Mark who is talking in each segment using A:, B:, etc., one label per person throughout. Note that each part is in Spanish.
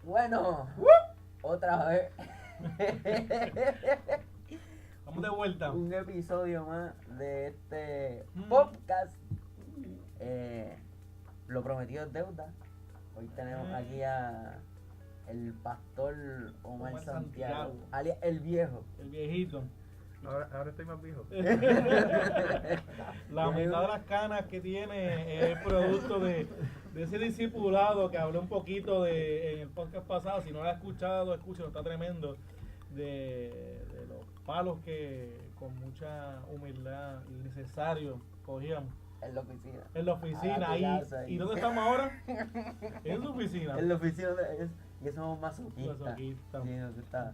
A: Bueno, otra vez.
B: Vamos de vuelta.
A: Un episodio más de este
B: Mm.
A: podcast. Lo prometido es deuda. Hoy tenemos aquí a el pastor Omar
B: Omar
A: Santiago,
B: Santiago.
A: alias el viejo.
B: El viejito.
C: Ahora estoy más viejo.
B: La mitad de las canas que tiene es producto de ese discipulado que hablé un poquito en el podcast pasado. Si no lo has escuchado, escúchalo, está tremendo. De los palos que con mucha humildad y necesario cogíamos
A: En la oficina.
B: en la oficina.
A: A la
B: Ahí.
A: plaza, ahí.
B: ¿Y dónde estamos ahora? En su oficina.
A: En la oficina y somos masoquistas.
B: Masoquistas.
A: Sí, nos gusta.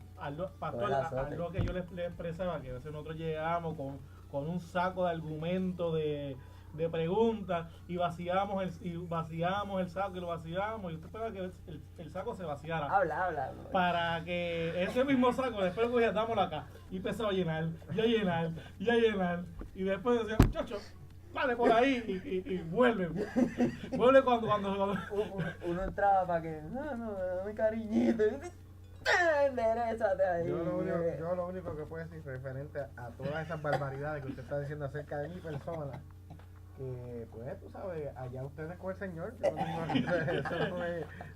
B: Pastor,
A: Todo el azote.
B: algo que yo le expresaba, que a veces nosotros llegamos con un saco de argumentos, de preguntas, y vaciamos el saco y lo vaciamos, y usted espera que el saco se vaciara.
A: Habla.
B: Para que ese mismo saco, después lo dámoslo acá, y empezaba a llenar, y después decía, muchacho, vale por ahí, y vuelve cuando
A: Uno entraba para que, no, dame cariñito. Enderezate ahí.
C: Yo lo único que puedo decir referente a todas esas barbaridades que usted está diciendo acerca de mi persona, que pues tú sabes, allá ustedes con el Señor, yo no tengo- eso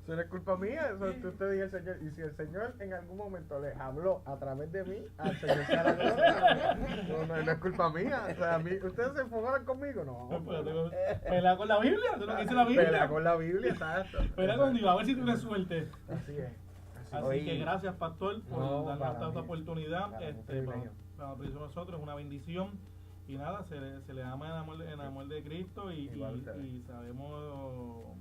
C: no es culpa mía, eso es usted y el Señor. Y si el Señor en algún momento les habló a través de mí, al Señor sea la gloria, no es culpa mía. O sea, ustedes se enfocaron conmigo, no.
B: pelea con la Biblia, eso es lo que dice la Biblia.
C: Pelea con la Biblia, exacto.
B: Pelea con Dios, a ver si tienes suerte.
C: Así es.
B: Así
A: Oye.
B: que gracias, pastor, por
C: No,
B: darnos
C: para
B: esta
C: mí.
B: oportunidad.
C: Para mí,
B: Para nosotros es una bendición. Y nada, se le ama en amor de Cristo
C: Igual ustedes.
B: y sabemos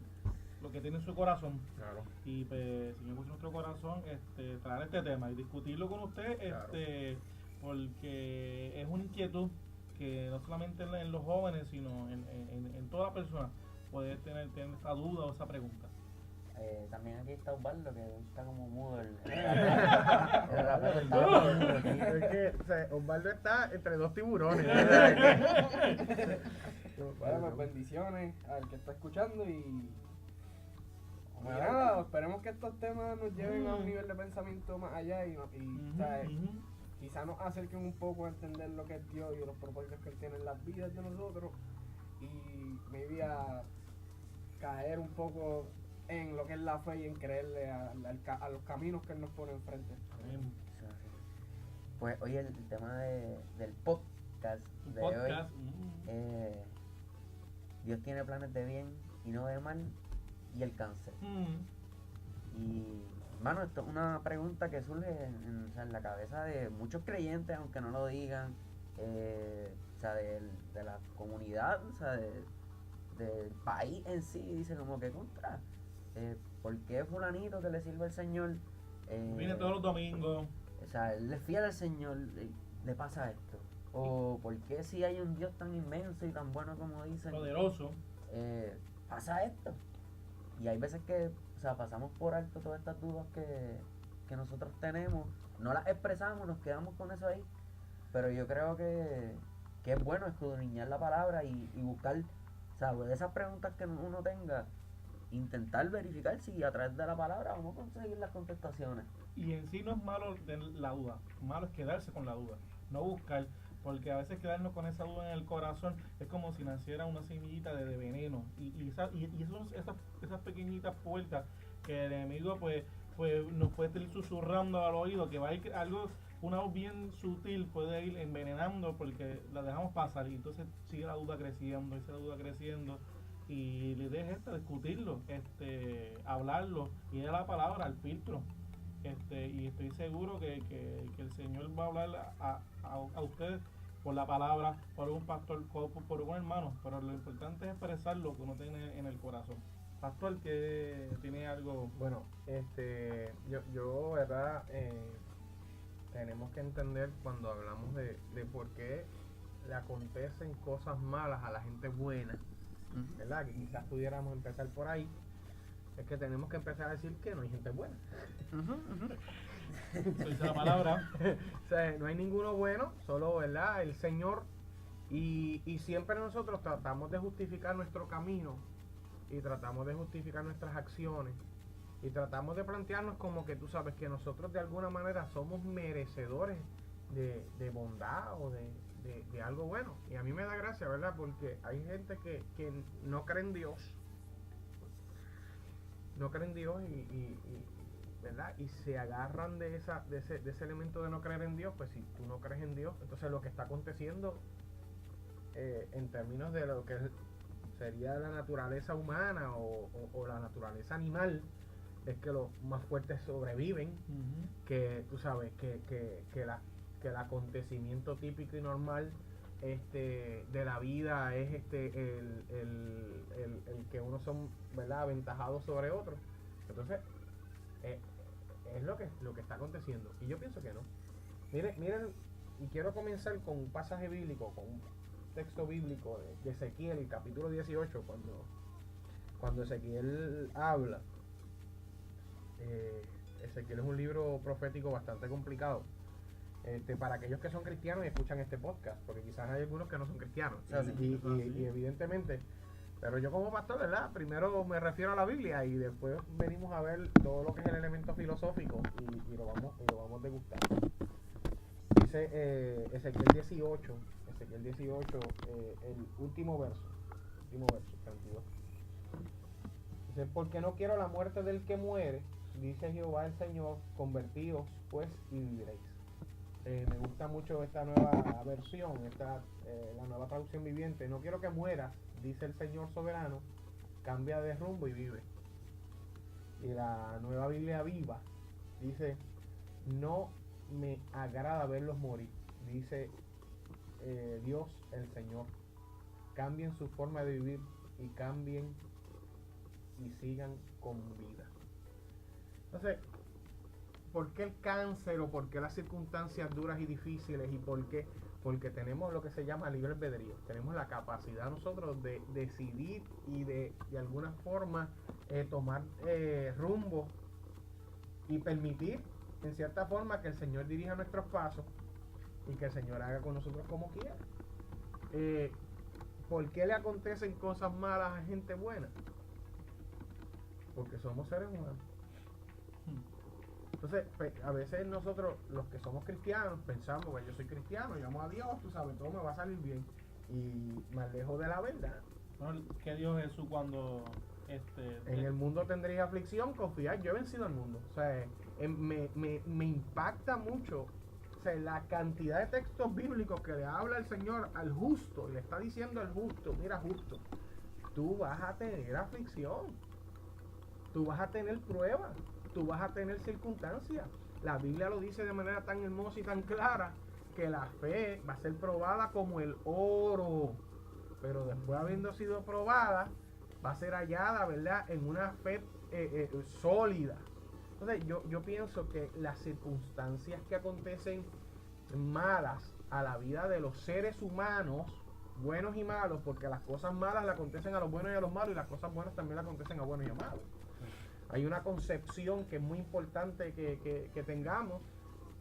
B: lo que tiene en su corazón.
C: Claro.
B: Y pues, Señor, puso en nuestro corazón traer este tema y discutirlo con usted,
C: Claro.
B: porque es una inquietud que no solamente en los jóvenes, sino en toda persona puede tener esa duda o esa pregunta.
A: También aquí está Osvaldo, que está como mudo. El rapero está como mudo aquí.
C: Es que o sea, Osvaldo está entre dos tiburones.
D: Bueno, pues bendiciones al que está escuchando y nada, esperemos que estos temas nos lleven a un nivel de pensamiento más allá y ¿sabes? Quizá nos acerquen un poco a entender lo que es Dios y los propósitos que Él tiene en las vidas de nosotros y maybe a caer un poco en lo que es la fe y en creerle a los caminos que Él nos pone enfrente.
B: Amén.
A: Pues hoy el tema del podcast
B: Un
A: de
B: podcast.
A: hoy, Dios tiene planes de bien y no de mal, y el cáncer. Y, hermano, esto es una pregunta que surge o sea, en la cabeza de muchos creyentes, aunque no lo digan, o sea, de la comunidad, o sea, del país en sí, dice como que contra. ¿Por qué fulanito que le sirve al Señor?
B: Viene todos los domingos.
A: O sea, él es fiel al Señor, le pasa esto. O ¿por qué si hay un Dios tan inmenso y tan bueno como dicen,
B: Poderoso.
A: pasa esto? Y hay veces que, o sea, pasamos por alto todas estas dudas que nosotros tenemos, no las expresamos, nos quedamos con eso ahí. Pero yo creo que es bueno escudriñar la palabra y buscar, o sea, de esas preguntas que uno tenga, intentar verificar si a través de la palabra vamos a conseguir las contestaciones.
B: Y en sí no es malo la duda, malo es quedarse con la duda, no buscar, porque a veces quedarnos con esa duda en el corazón es como si naciera una semillita de veneno, y esas pequeñitas puertas que el enemigo pues nos puede ir susurrando al oído, que va a ir una voz bien sutil puede ir envenenando porque la dejamos pasar, y entonces sigue la duda creciendo, y la idea es discutirlo, hablarlo, y ir a la palabra, al filtro. Y estoy seguro que el Señor va a hablar a ustedes por la palabra, por un pastor, por un hermano, pero lo importante es expresar lo que uno tiene en el corazón. Pastor, que tiene algo.
C: Bueno, yo verdad, tenemos que entender cuando hablamos de por qué le acontecen cosas malas a la gente buena, ¿verdad? Que quizás pudiéramos empezar por ahí. Es que tenemos que empezar a decir que no hay gente buena.
B: Se dice la palabra.
C: O sea, no hay ninguno bueno, solo, ¿verdad? El Señor. Y siempre nosotros tratamos de justificar nuestro camino y tratamos de justificar nuestras acciones y tratamos de plantearnos como que tú sabes que nosotros de alguna manera somos merecedores de bondad o de algo bueno. Y a mí me da gracia, ¿verdad? Porque hay gente que no cree en Dios, ¿verdad? Y se agarran de ese elemento de no creer en Dios. Pues si tú no crees en Dios, entonces lo que está aconteciendo en términos de lo que sería la naturaleza humana o la naturaleza animal, es que los más fuertes sobreviven, que tú sabes que el acontecimiento típico y normal de la vida es el que unos son, ¿verdad?, aventajados sobre otros. Entonces es lo que está aconteciendo, y yo pienso que no. Miren, y quiero comenzar con un pasaje bíblico, con un texto bíblico de Ezequiel, capítulo 18, cuando Ezequiel habla. Ezequiel es un libro profético bastante complicado para aquellos que son cristianos y escuchan este podcast, porque quizás hay algunos que no son cristianos, y evidentemente, pero yo como pastor, ¿verdad?, primero me refiero a la Biblia y después venimos a ver todo lo que es el elemento filosófico y lo vamos degustando. Dice Ezequiel 18, el último verso 32. Dice: porque no quiero la muerte del que muere, dice Jehová el Señor, convertíos pues y viviréis. Me gusta mucho esta nueva versión, la nueva traducción viviente. No quiero que mueras, dice el Señor soberano, cambia de rumbo y vive. Y la nueva Biblia viva dice: no me agrada verlos morir, dice Dios el Señor. Cambien su forma de vivir y cambien y sigan con vida. Entonces, ¿por qué el cáncer o por qué las circunstancias duras y difíciles? ¿Y por qué? Porque tenemos lo que se llama libre albedrío. Tenemos la capacidad nosotros de decidir y de alguna forma tomar rumbo y permitir en cierta forma que el Señor dirija nuestros pasos y que el Señor haga con nosotros como quiera. ¿Por qué le acontecen cosas malas a gente buena? Porque somos seres humanos. Entonces, a veces nosotros, los que somos cristianos, pensamos que yo soy cristiano, llamo a Dios, tú sabes, todo me va a salir bien. Y más lejos de la verdad.
B: ¿Qué dijo Jesús cuando
C: en el mundo tendréis aflicción? Confiad, yo he vencido al mundo. O sea, me impacta mucho, o sea, la cantidad de textos bíblicos que le habla el Señor al justo, y le está diciendo al justo: mira, justo, tú vas a tener aflicción, tú vas a tener pruebas, tú vas a tener circunstancias. La Biblia lo dice de manera tan hermosa y tan clara, que la fe va a ser probada como el oro, pero después, habiendo sido probada, va a ser hallada, ¿verdad?, en una fe sólida. Entonces yo pienso que las circunstancias que acontecen malas a la vida de los seres humanos, buenos y malos, porque las cosas malas le acontecen a los buenos y a los malos, y las cosas buenas también le acontecen a buenos y a malos. Hay una concepción que es muy importante que tengamos,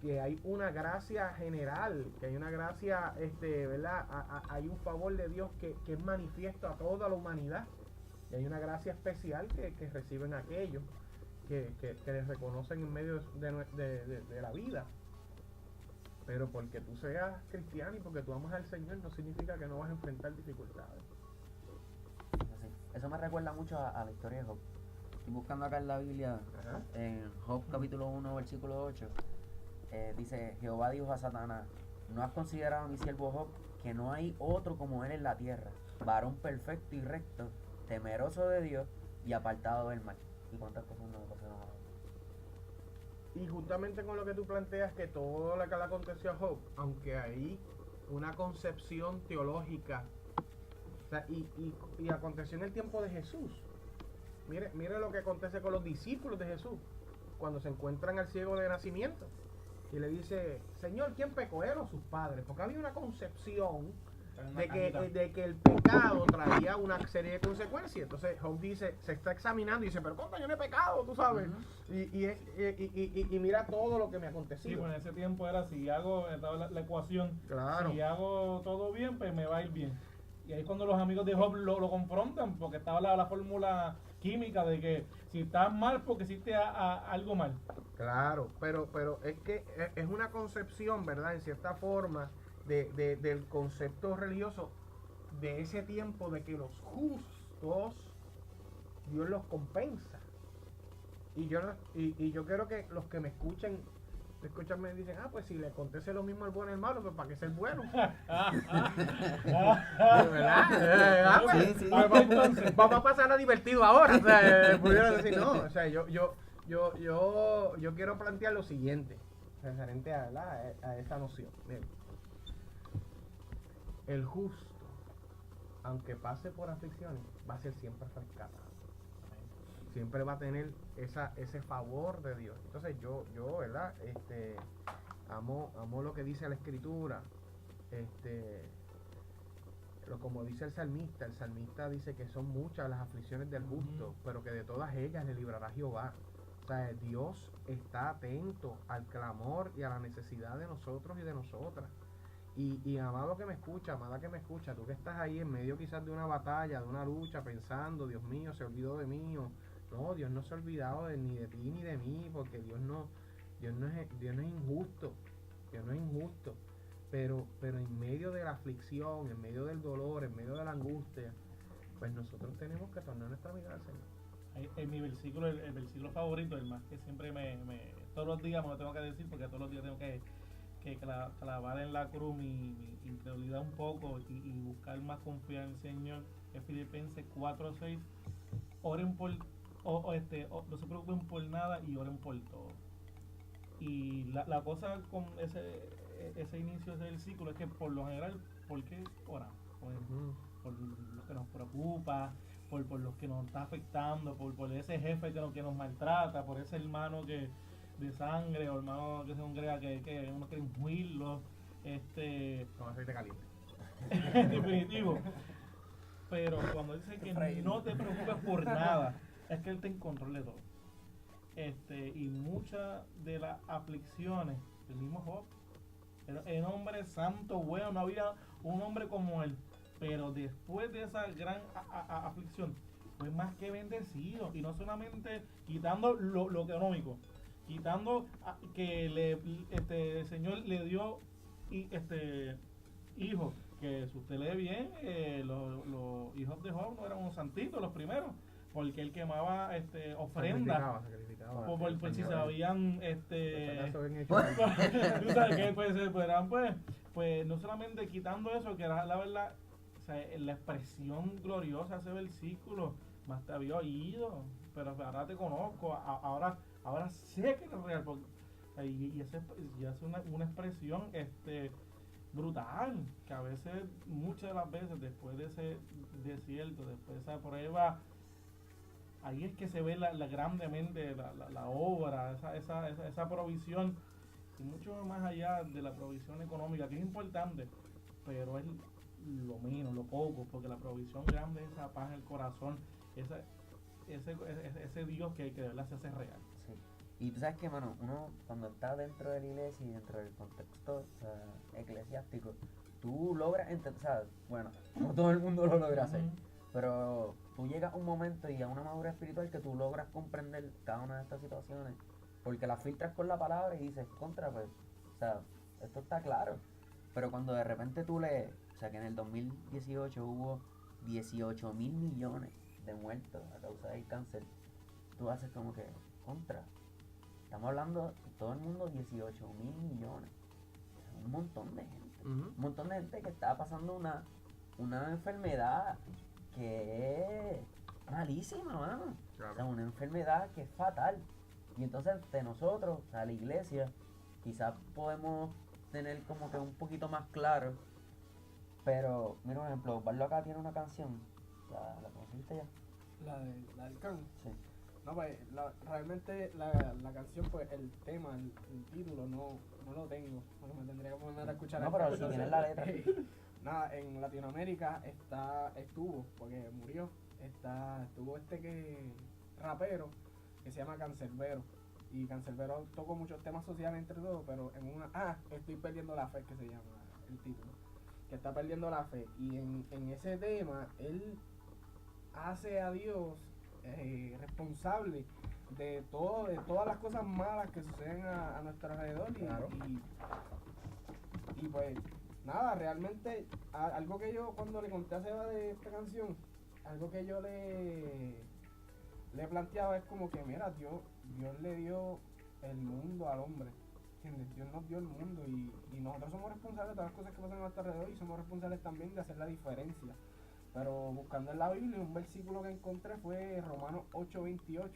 C: que hay una gracia general, que hay una gracia, ¿verdad? Hay un favor de Dios que es manifiesto a toda la humanidad, y hay una gracia especial que reciben aquellos que les reconocen en medio de la vida. Pero porque tú seas cristiano y porque tú amas al Señor, no significa que no vas a enfrentar dificultades.
A: Eso me recuerda mucho a la historia de Job. Estoy buscando acá en la Biblia, en Job capítulo 1, versículo 8, dice: Jehová dijo a Satanás: ¿no has considerado a mi siervo Job, que no hay otro como él en la tierra, varón perfecto y recto, temeroso de Dios y apartado del mal? ¿Y cuántas cosas no pasaron a Job?
C: Y justamente con lo que tú planteas, que todo lo que le aconteció a Job, aunque hay una concepción teológica, o sea, y aconteció en el tiempo de Jesús. Mire lo que acontece con los discípulos de Jesús cuando se encuentran al ciego de nacimiento y le dice: Señor, ¿quién pecó, él o sus padres? Porque había una concepción de que el pecado traía una serie de consecuencias. Entonces Job dice, se está examinando y dice: pero ¿cómo yo no he pecado? Tú sabes. Y mira todo lo que me aconteció.
B: Sí, pues en ese tiempo era: si hago la ecuación,
C: claro,
B: si hago todo bien, pues me va a ir bien. Y ahí es cuando los amigos de Job lo confrontan, porque estaba la fórmula química de que si estás mal porque hiciste algo mal.
C: Claro, pero es que es una concepción, ¿verdad? En cierta forma, del concepto religioso de ese tiempo de que los justos, Dios los compensa. Y yo quiero que los que me escuchen me dicen, pues si le acontece lo mismo al bueno y al malo, pues para qué ser bueno. ¿De verdad?
A: Sí.
C: Vamos a pasar a divertido ahora. O sea, pudiera decir, no. O sea, yo quiero plantear lo siguiente, referente a esa noción. Miren, el justo, aunque pase por aflicciones, va a ser siempre rescatado. Siempre va a tener ese favor de Dios. Entonces yo ¿verdad? Amo lo que dice la escritura. Como dice el salmista dice que son muchas las aflicciones del justo, pero que de todas ellas le librará Jehová. O sea, Dios está atento al clamor y a la necesidad de nosotros y de nosotras. Y amado que me escucha, amada que me escucha, tú que estás ahí en medio quizás de una batalla, de una lucha, pensando, Dios mío, se olvidó de mí, no, Dios no se ha olvidado ni de ti ni de mí, porque Dios no es injusto, Dios no es injusto, pero en medio de la aflicción, en medio del dolor, en medio de la angustia, pues nosotros tenemos que tornar nuestra mirada al Señor.
B: En mi versículo, el versículo favorito, el más que siempre todos los días me lo tengo que decir, porque todos los días tengo que clavar en la cruz mi incredulidad un poco y buscar más confiar en el Señor, es Filipenses 4:6. Oren por no se preocupen por nada y oren por todo. Y la cosa con ese inicio de ese versículo es que por lo general, ¿por qué oramos? Por lo que nos preocupa, por lo que nos está afectando, por ese jefe que nos maltrata, por ese hermano de sangre o hermano que se congrega que uno quiere injuirlo,
C: Con aceite caliente.
B: definitivo. Pero cuando dice que no te preocupes por nada, es que Él está en control de todo. Y muchas de las aflicciones, el mismo Job, era un hombre santo, bueno, no había un hombre como él, pero después de esa gran aflicción, fue más que bendecido, y no solamente quitando lo económico, quitando que el Señor le dio hijos, que si usted lee bien, los hijos de Job no eran unos santitos los primeros, porque él quemaba ofrendas
C: sacrificaba
B: por si se habían
C: Pues,
B: tú sabes que pues no solamente quitando eso, que era la verdad, o sea, la expresión gloriosa de ese versículo, más te había oído, pero ahora te conozco, ahora sé que es real, porque, y es una expresión brutal, que a veces, muchas de las veces, después de ese desierto, después de esa prueba, ahí es que se ve grandemente la obra, esa provisión, y mucho más allá de la provisión económica, que es importante, pero es lo menos, lo poco, porque la provisión grande es esa paz en el corazón, ese Dios que de verdad se hace real.
A: Sí. Y tú sabes que, mano, uno cuando está dentro de la iglesia y dentro del contexto, o sea, eclesiástico, tú logras entender, o sea, bueno, no todo el mundo lo logra hacer, pero tú llegas a un momento y a una madurez espiritual que tú logras comprender cada una de estas situaciones, porque las filtras con la palabra y dices, contra, pues, o sea, esto está claro. Pero cuando de repente tú lees, o sea, que en el 2018 hubo 18 mil millones de muertos a causa del cáncer, tú haces como que, contra. Estamos hablando, todo el mundo, 18 mil millones. Un montón de gente. Un montón de gente que está pasando una enfermedad que es malísima, mano. Claro. O sea, una enfermedad que es fatal. Y entonces de nosotros, o sea, la iglesia, quizás podemos tener como que un poquito más claro. Pero, mira, por ejemplo, Barlo acá tiene una canción. ¿La conociste ya?
D: La del can.
A: Sí.
D: No, pues, realmente la canción, pues, el tema, el título, no lo tengo. Bueno, me tendría que poner a escuchar.
A: No, pero si tienes la letra.
D: Nada, en Latinoamérica estuvo, porque murió, estuvo rapero, que se llama Canserbero. Y Canserbero tocó muchos temas sociales entre todos, pero en estoy perdiendo la fe, que se llama el título. Que que está perdiendo la fe. Y en ese tema, él hace a Dios responsable de todo, de todas las cosas malas que suceden a nuestro alrededor.
C: Claro.
D: Y pues nada, realmente algo que yo cuando le conté a Seba de esta canción, algo que yo le planteaba es como que mira, Dios le dio el mundo al hombre, ¿entiendes? Dios nos dio el mundo y nosotros somos responsables de todas las cosas que pasan a nuestro alrededor y somos responsables también de hacer la diferencia. Pero buscando en la Biblia, un versículo que encontré fue Romanos 8:28,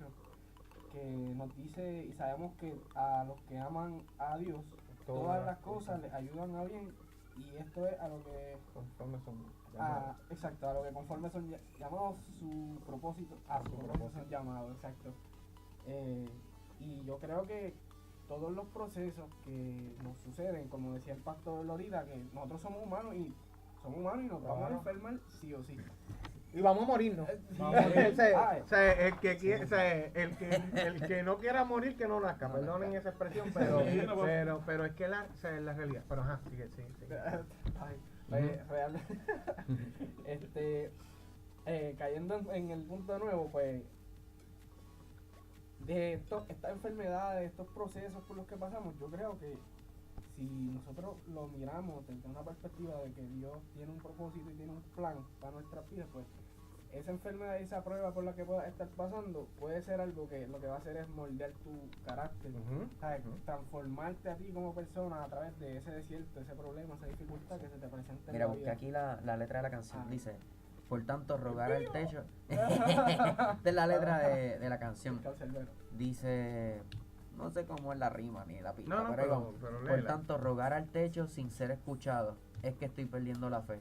D: que nos dice, y sabemos que a los que aman a Dios, todas las cosas les ayudan a bien, y esto es a lo que
C: conforme son llamados.
D: Exacto, a lo que conforme son llamados, su propósito, su propósito son llamados, exacto. Y yo creo que todos los procesos que nos suceden, como decía el pastor Lorida, que nosotros somos humanos y nos vamos a enfermar sí o sí.
C: Y vamos a morirnos.
B: Vamos a morir.
C: El que no quiera morir, que no nazca. Perdonen esa expresión, pero es que la realidad. Pero ajá, sigue.
D: Realmente, cayendo en el punto de nuevo, pues, de estas enfermedades, estos procesos por los que pasamos, yo creo que si nosotros lo miramos desde una perspectiva de que Dios tiene un propósito y tiene un plan para nuestras vidas, pues esa enfermedad y esa prueba por la que puedas estar pasando puede ser algo que lo que va a hacer es moldear tu carácter, ¿sabes? Transformarte a ti como persona a través de ese desierto, ese problema, esa dificultad que se te presenta en
A: Mira,
D: la
A: busqué
D: vida.
A: aquí la letra de la canción. Dice, por tanto, rogar al techo. Esta es la letra de la canción.
D: Cancerbero.
A: Dice, no sé cómo es la rima ni la pista,
C: No,
A: pero ahí vamos.
C: pero
A: Por
C: léela.
A: tanto, rogar al techo sin ser escuchado, es que estoy perdiendo la fe.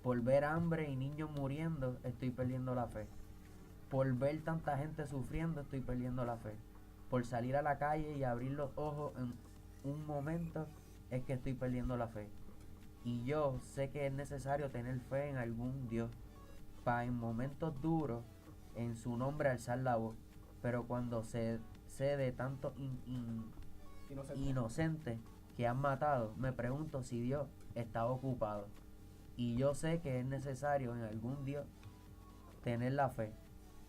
A: Por ver hambre y niños muriendo, estoy perdiendo la fe. Por ver tanta gente sufriendo, estoy perdiendo la fe. Por salir a la calle y abrir los ojos en un momento, es que estoy perdiendo la fe. Y yo sé que es necesario tener fe en algún Dios, para en momentos duros, en su nombre alzar la voz. Pero cuando sé de tantos inocentes que han matado, me pregunto si Dios está ocupado. Y yo sé que es necesario en algún Dios tener la fe,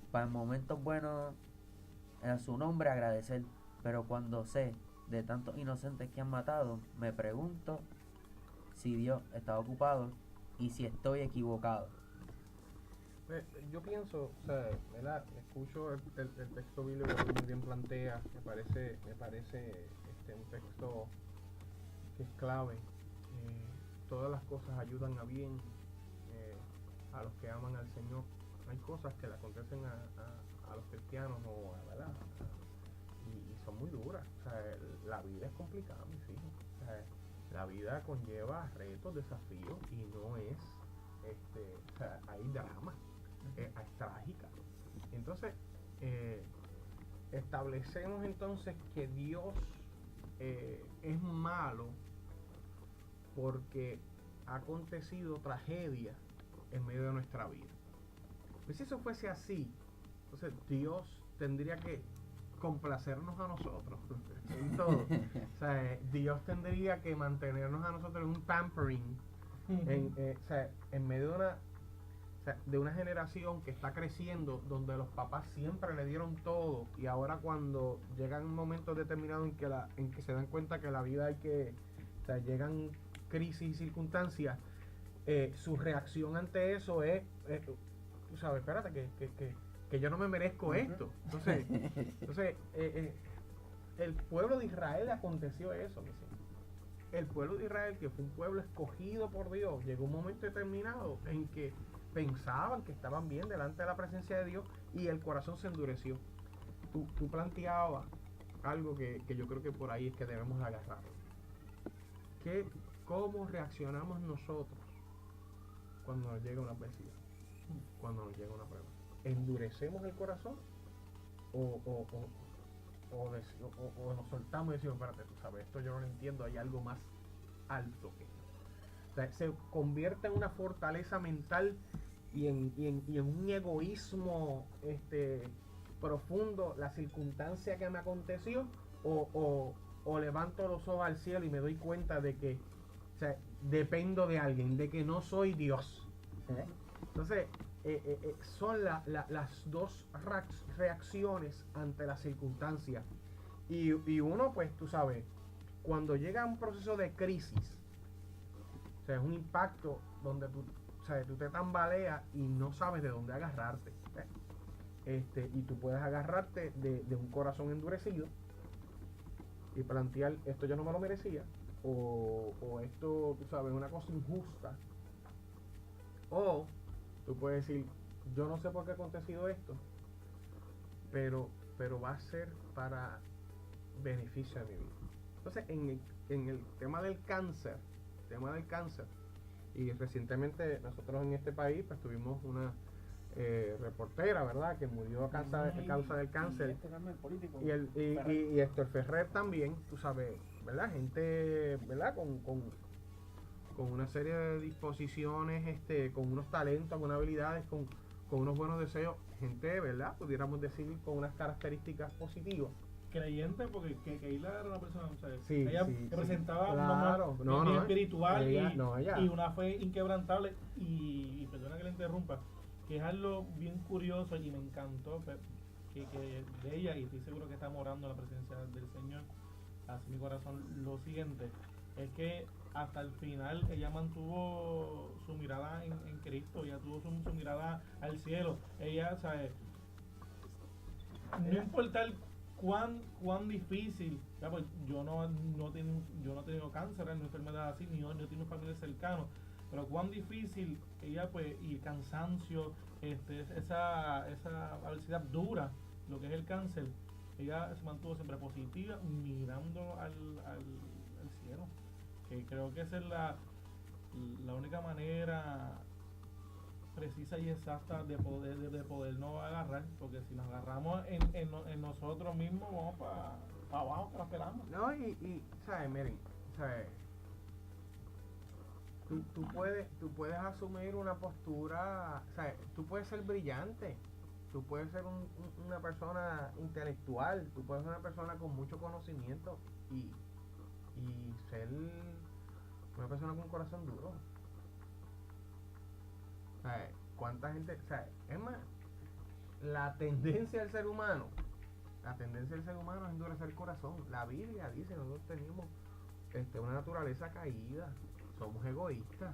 A: para en momentos buenos en su nombre agradecer. Pero cuando sé de tantos inocentes que han matado, me pregunto si Dios está ocupado y si estoy equivocado.
C: Yo pienso, o sea, ¿verdad? Escucho el texto bíblico que muy bien plantea, me parece un texto que es clave. Todas las cosas ayudan a bien a los que aman al Señor. Hay cosas que le acontecen a los cristianos ¿verdad? Y son muy duras. O sea, la vida es complicada, mis hijos. O sea, la vida conlleva retos, desafíos y no es, o sea, hay drama, es trágica. Entonces, establecemos entonces que Dios es malo porque ha acontecido tragedia en medio de nuestra vida. Pues si eso fuese así, entonces Dios tendría que complacernos a nosotros en todo. O sea, Dios tendría que mantenernos a nosotros en un pampering o sea, en medio de una generación que está creciendo, donde los papás siempre le dieron todo, y ahora cuando llegan momentos determinados en que se dan cuenta que la vida o sea, llegan crisis y circunstancias, su reacción ante eso es, tú sabes, espérate, que yo no me merezco esto. Entonces el pueblo de Israel le aconteció eso, mis hijos. El pueblo de Israel, que fue un pueblo escogido por Dios, llegó un momento determinado en que pensaban que estaban bien delante de la presencia de Dios y el corazón se endureció. Tú planteabas algo que yo creo que por ahí es que debemos agarrar. ¿Cómo reaccionamos nosotros cuando nos llega una adversidad? Cuando nos llega una prueba. ¿Endurecemos el corazón? ¿O nos soltamos y decimos, espérate, tú sabes, esto yo no lo entiendo, hay algo más alto que esto? O sea, se convierte en una fortaleza mental y en un egoísmo profundo la circunstancia que me aconteció, o levanto los ojos al cielo y me doy cuenta de que sea, dependo de alguien, de que no soy Dios. Entonces, son las dos reacciones ante las circunstancias. Y uno, pues, tú sabes, cuando llega un proceso de crisis, o sea, es un impacto donde tú te tambaleas y no sabes de dónde agarrarte. Y tú puedes agarrarte de un corazón endurecido y plantear, esto yo no me lo merecía, o esto, tú sabes, una cosa injusta. O tú puedes decir, yo no sé por qué ha acontecido esto, pero va a ser para beneficio de mi vida. Entonces, en el tema del cáncer, y recientemente nosotros en este país pues tuvimos una reportera, ¿verdad?, que murió a causa del cáncer, y Héctor Ferrer también, tú sabes, ¿verdad?, gente, ¿verdad?, con una serie de disposiciones, con unos talentos, con unas habilidades, con unos buenos deseos, gente, ¿verdad?, pudiéramos decir, con unas características positivas.
B: Creyente, porque Keila era una persona, o sea,
C: sí,
B: ella
C: sí,
B: representaba
C: claro,
B: una espiritual
C: ella.
B: Y una fe inquebrantable, y perdona que le interrumpa, que es algo bien curioso y me encantó que de ella, y estoy seguro que está morando en la presencia del Señor, así mi corazón, lo siguiente, es que hasta el final ella mantuvo su mirada en Cristo, ella tuvo su mirada al cielo, ella, ¿sabes? No importa cuán difícil, pues yo no he tenido cáncer, no enfermedad así, ni no tengo familiares cercanos, pero cuán difícil ella, pues, y el cansancio, esa adversidad dura, lo que es el cáncer, ella se mantuvo siempre positiva, mirando al cielo, que creo que esa es la única manera precisa y exacta de podernos agarrar, porque si nos agarramos en nosotros mismos, vamos para abajo, que la esperamos.
C: No, y ¿sabes? Miren, ¿sabes? Tú puedes asumir una postura, ¿sabes? Tú puedes ser brillante, tú puedes ser una persona intelectual, tú puedes ser una persona con mucho conocimiento y ser una persona con un corazón duro. ¿Sabes? ¿Cuánta gente? ¿Sabes? Es más, la tendencia del ser humano es endurecer el corazón. La Biblia dice, nosotros tenemos una naturaleza caída, somos egoístas,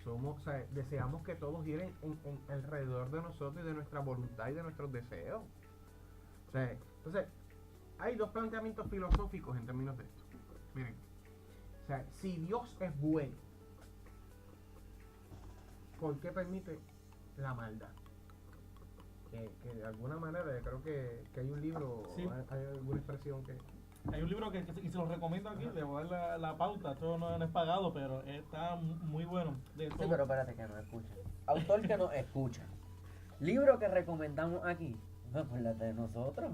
C: somos, ¿sabes? Deseamos que todos giren en alrededor de nosotros y de nuestra voluntad y de nuestros deseos. ¿Sabes? Entonces, hay dos planteamientos filosóficos en términos de esto. Miren, o sea, si Dios es bueno, ¿por qué permite la maldad? Que de alguna manera, yo creo que hay un libro,
B: sí.
C: hay alguna expresión que...
B: Hay un libro y se lo recomiendo aquí, le voy a dar la pauta, esto no es pagado, pero está muy bueno.
A: Sí, pero espérate, que nos escucha. Autor que nos escucha. Libro que recomendamos aquí. No, acuérdate de nosotros.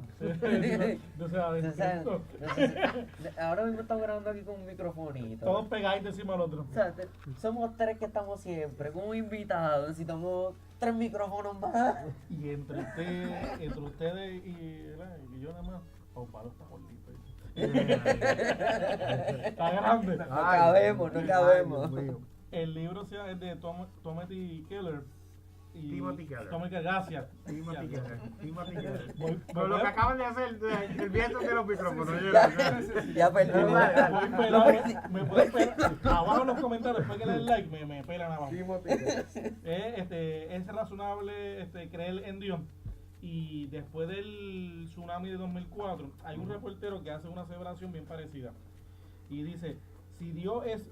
A: Ahora mismo estamos grabando aquí con un microfonito.
B: Todos pegaditos encima del otro.
A: O sea, somos tres que estamos siempre, con un invitado. Necesitamos 3 micrófonos más.
B: Y entre ustedes y yo nada más, Pablo está gordito. Está grande.
A: No cabemos.
B: El libro es de Timothy Keller.
C: Timothy Keller.
B: Gracias.
C: Timothy Keller.
B: Con
C: lo que acaban de hacer, el viento de los micrófonos.
A: Ya perdí.
B: Me pueden pelar. Abajo en los comentarios, después que le den like, me pelan abajo. Es razonable creer en Dios. Y después del tsunami de 2004, hay un reportero que hace una aseveración bien parecida. Y dice, si Dios es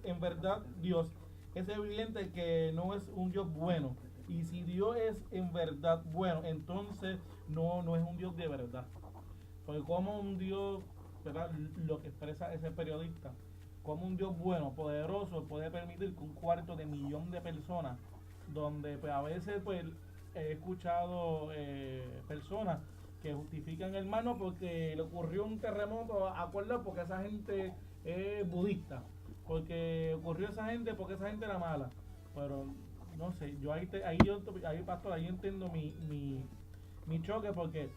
B: en verdad Dios, es evidente que no es un Dios bueno. Y si Dios es en verdad bueno, entonces no es un Dios de verdad. Porque como un Dios, ¿verdad?, lo que expresa ese periodista, como un Dios bueno, poderoso, puede permitir que 250,000,000 de personas, donde pues a veces pues he escuchado personas que justifican el mal, no porque le ocurrió un terremoto, acuerdo, porque esa gente es budista, porque ocurrió esa gente porque esa gente era mala. Pero no sé, yo ahí pastor, ahí entiendo mi choque, porque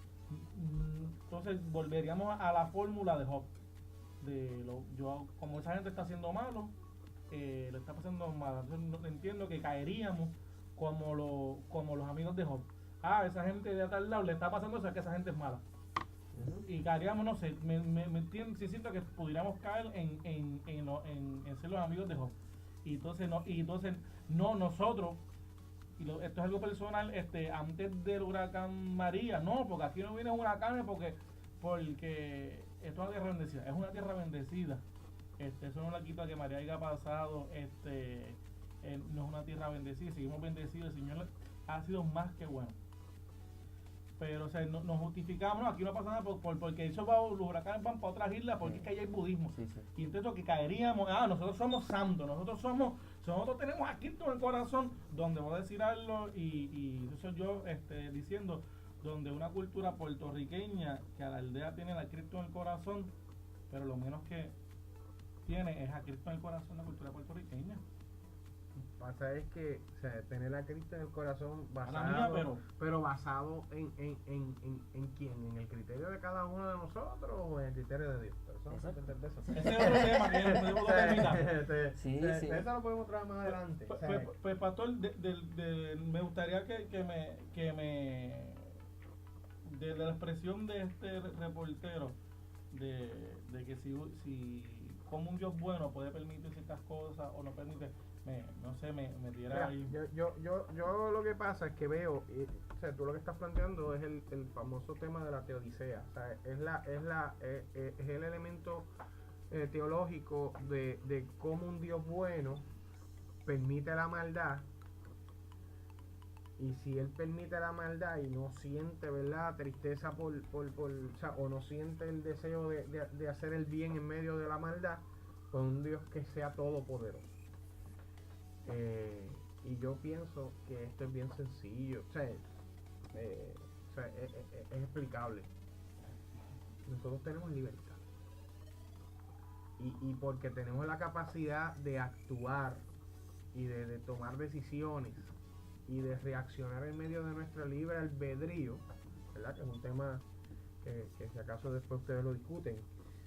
B: entonces volveríamos a la fórmula de Job. como esa gente está haciendo malo, le está pasando mal. Entonces entiendo que caeríamos como los amigos de Job. Esa gente de tal lado le está pasando eso, es que esa gente es mala. Y caeríamos, no sé, sí siento que pudiéramos caer en ser los amigos de Job. Y entonces no nosotros, esto es algo personal, antes del huracán María, no, porque aquí no viene un huracán porque esto es una tierra bendecida, es una tierra bendecida. Eso no le quita que María haya pasado, no es una tierra bendecida, seguimos bendecidos, el Señor ha sido más que bueno. Pero, o sea, nos justificamos, no, aquí no pasa nada porque los huracanes van para otras islas, porque es que allá hay budismo. Sí. Y entonces lo que caeríamos, nosotros somos santos, nosotros tenemos a Cristo en el corazón, donde voy a decir algo, y eso soy yo diciendo, donde una cultura puertorriqueña, que a la aldea tiene a Cristo en el corazón, pero lo menos que tiene es a Cristo en el corazón, la cultura puertorriqueña.
C: Pasa es que, o sea, tener a Cristo en el corazón basado, pero basado en quién, en el criterio de cada uno de nosotros o en el criterio de Dios. Pero eso no se puede entender eso.
B: Ese es otro tema que no podemos terminar.
C: Sí. Eso lo podemos traer más adelante.
B: Pues pastor, me gustaría que me de la expresión de este reportero de que si como un Dios bueno puede permitir ciertas cosas o no permite, me diera ahí.
C: Yo lo que pasa es que veo, o sea, tú lo que estás planteando es el famoso tema de la teodicea, o sea, es el elemento teológico de cómo un Dios bueno permite la maldad, y si él permite la maldad y no siente, ¿verdad?, tristeza o no siente el deseo de hacer el bien en medio de la maldad, pues un Dios que sea todopoderoso. Y yo pienso que esto es bien sencillo, o sea, es explicable. Nosotros tenemos libertad. Y porque tenemos la capacidad de actuar y de tomar decisiones y de reaccionar en medio de nuestro libre albedrío, ¿verdad?, que es un tema que si acaso después ustedes lo discuten.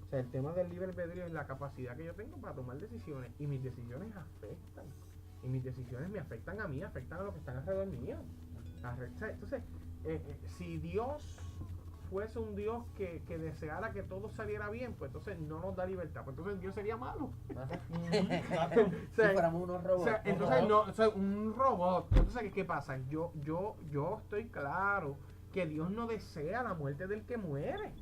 C: O sea, el tema del libre albedrío es la capacidad que yo tengo para tomar decisiones, y mis decisiones afectan. Y mis decisiones me afectan a mí, afectan a los que están alrededor mío. Entonces, si Dios fuese un Dios que deseara que todo saliera bien, pues entonces no nos da libertad, pues entonces Dios sería malo.
A: Si fuéramos unos robots.
C: Entonces un robot. Entonces, ¿qué pasa? Yo estoy claro que Dios no desea la muerte del que muere.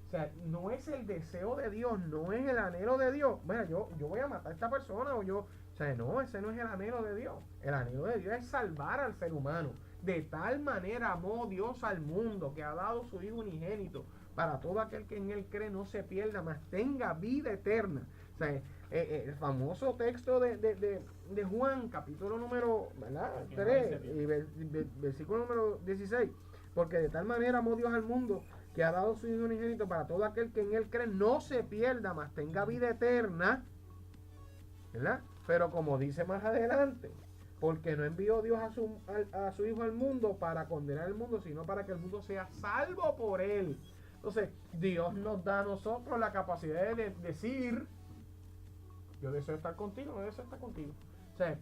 C: O sea, no es el deseo de Dios, no es el anhelo de Dios. Mira, yo voy a matar a esta persona o sea, no, ese no es el anhelo de Dios. El anhelo de Dios es salvar al ser humano. De tal manera amó Dios al mundo que ha dado su Hijo unigénito para todo aquel que en él cree no se pierda, mas tenga vida eterna. O sea, el famoso texto de Juan, capítulo número 3, y versículo número 16. Porque de tal manera amó Dios al mundo que ha dado su Hijo unigénito para todo aquel que en él cree no se pierda, mas tenga vida eterna. ¿Verdad? Pero como dice más adelante, porque no envió Dios a su Hijo al mundo para condenar al mundo, sino para que el mundo sea salvo por él. Entonces, Dios nos da a nosotros la capacidad de decir, yo deseo estar contigo, no deseo estar contigo. O sea,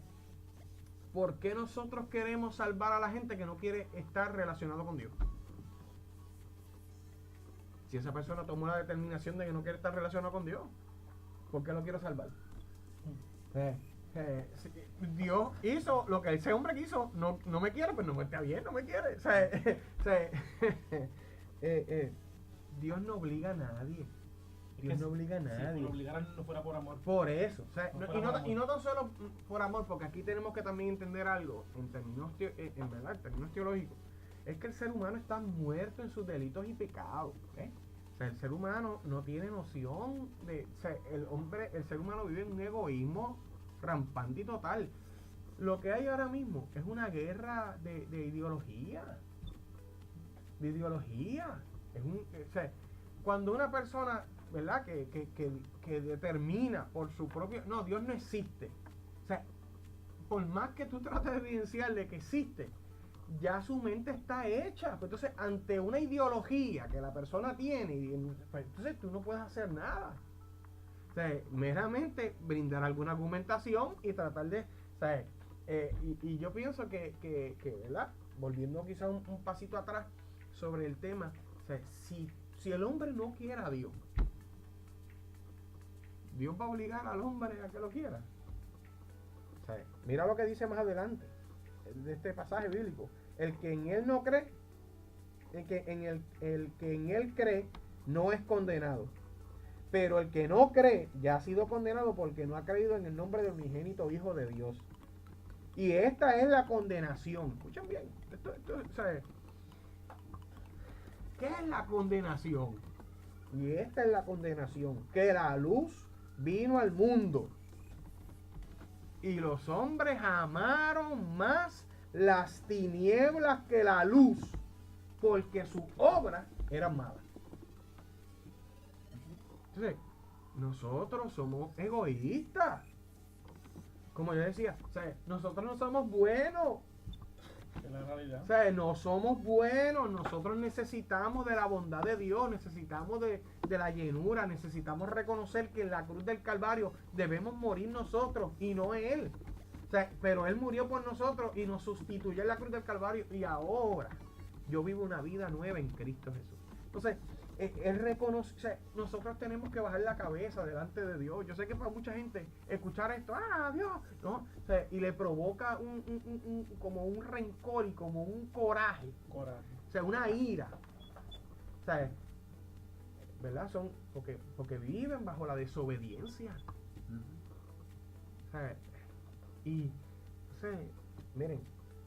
C: ¿por qué nosotros queremos salvar a la gente que no quiere estar relacionado con Dios? Si esa persona tomó la determinación de que no quiere estar relacionado con Dios, ¿por qué lo quiero salvar? Dios hizo lo que ese hombre quiso, no me quiere, pues no me está bien, no me quiere. Dios no obliga a nadie. Dios no obliga a nadie.
B: Si obligaran no fuera por amor.
C: Por eso. O sea, y no tan solo por amor, porque aquí tenemos que también entender algo en términos teológicos. Es que el ser humano está muerto en sus delitos y pecados. O sea, el ser humano no tiene noción de... O sea, el ser humano vive en un egoísmo rampante y total. Lo que hay ahora mismo es una guerra de ideología. De ideología. O sea, cuando una persona, ¿verdad?, que determina por su propio... No, Dios no existe. O sea, por más que tú trates de evidenciarle que existe, ya su mente está hecha. Pues entonces, ante una ideología que la persona tiene, pues entonces tú no puedes hacer nada. O sea, meramente brindar alguna argumentación y tratar de, o sea, y yo pienso que, ¿verdad? Volviendo quizá un pasito atrás sobre el tema, o sea, si el hombre no quiere a Dios, Dios va a obligar al hombre a que lo quiera. O sea, mira lo que dice más adelante de este pasaje bíblico. El que en él no cree, el que en él cree no es condenado. Pero el que no cree ya ha sido condenado porque no ha creído en el nombre del unigénito Hijo de Dios. Y esta es la condenación. Escuchen bien. ¿Sabe? ¿Qué es la condenación? Y esta es la condenación. Que la luz vino al mundo. Y los hombres amaron más las tinieblas que la luz. Porque sus obras eran malas. Entonces, nosotros somos egoístas. Como yo decía, o sea, nosotros no somos buenos.
B: Es la realidad.
C: O sea, no somos buenos. Nosotros necesitamos de la bondad de Dios, necesitamos de la llenura, necesitamos reconocer que en la cruz del Calvario debemos morir nosotros y no Él. O sea, pero Él murió por nosotros y nos sustituyó en la cruz del Calvario y ahora yo vivo una vida nueva en Cristo Jesús. Entonces, Él reconoce, o sea, nosotros tenemos que bajar la cabeza delante de Dios. Yo sé que para mucha gente escuchar esto, Dios, ¿no? O sea, y le provoca como un rencor y como un coraje. O sea, una ira. O sea, ¿verdad? Son porque viven bajo la desobediencia. O sea, y, o sea, miren,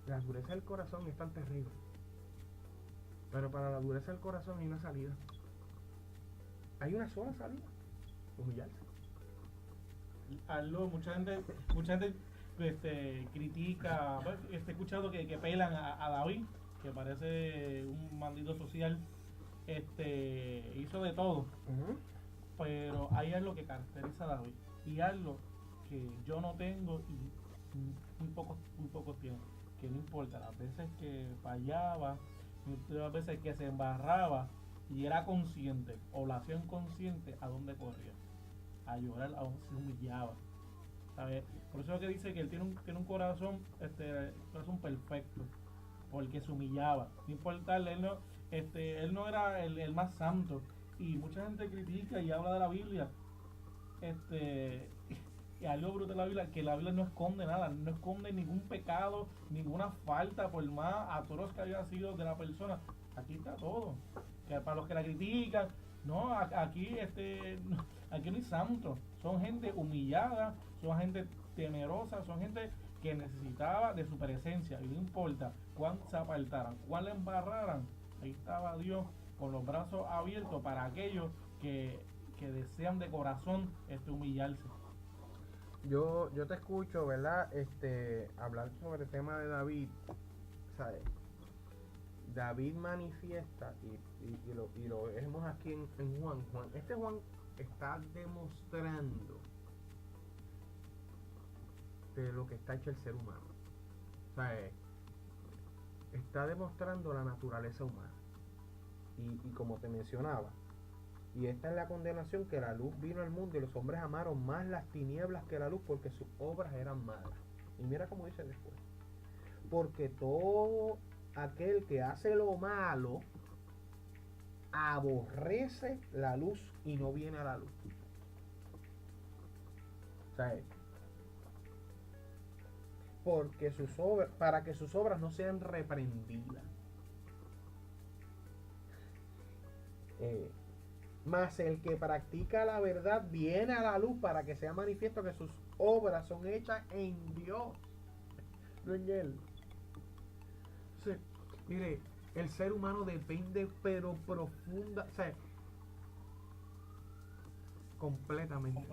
C: la dureza del corazón es tan terrible. Pero para la dureza del corazón hay una salida. Hay una sola salida. Humillarse.
B: Algo, mucha gente critica, he escuchado que pelan a David, que parece un maldito social, hizo de todo. Pero hay algo que caracteriza a David y algo que yo no tengo y muy pocos tienen, que no importa las veces que fallaba, las veces que se embarraba y era consciente o la hacía inconsciente, a dónde corría, a llorar, a dónde se humillaba, ¿sabes? Por eso es que dice que él tiene un corazón, corazón perfecto, porque se humillaba, no importarle, él no era el más santo, y mucha gente critica y habla de la Biblia, y algo brutal de la Biblia, que la Biblia no esconde nada, no esconde ningún pecado, ninguna falta, por más atroz que haya sido de la persona, aquí está todo. Que para los que la critican, no, aquí no hay santos, son gente humillada, son gente temerosa, son gente que necesitaba de su presencia, y no importa cuán se apartaran, cuán le embarraran, ahí estaba Dios con los brazos abiertos para aquellos que desean de corazón humillarse.
C: Yo te escucho, ¿verdad? Hablar sobre el tema de David, ¿sabes? David manifiesta, y lo vemos aquí en Juan. Juan está demostrando de lo que está hecho el ser humano. O sea, está demostrando la naturaleza humana. Y como te mencionaba, y esta es la condenación, que la luz vino al mundo y los hombres amaron más las tinieblas que la luz porque sus obras eran malas. Y mira cómo dice después. Porque todo aquel que hace lo malo aborrece la luz y no viene a la luz. O sea, porque para que sus obras no sean reprendidas. Mas el que practica la verdad viene a la luz para que sea manifiesto que sus obras son hechas en Dios, no en él. Entonces, mire, el ser humano depende, pero profunda, o sea, completamente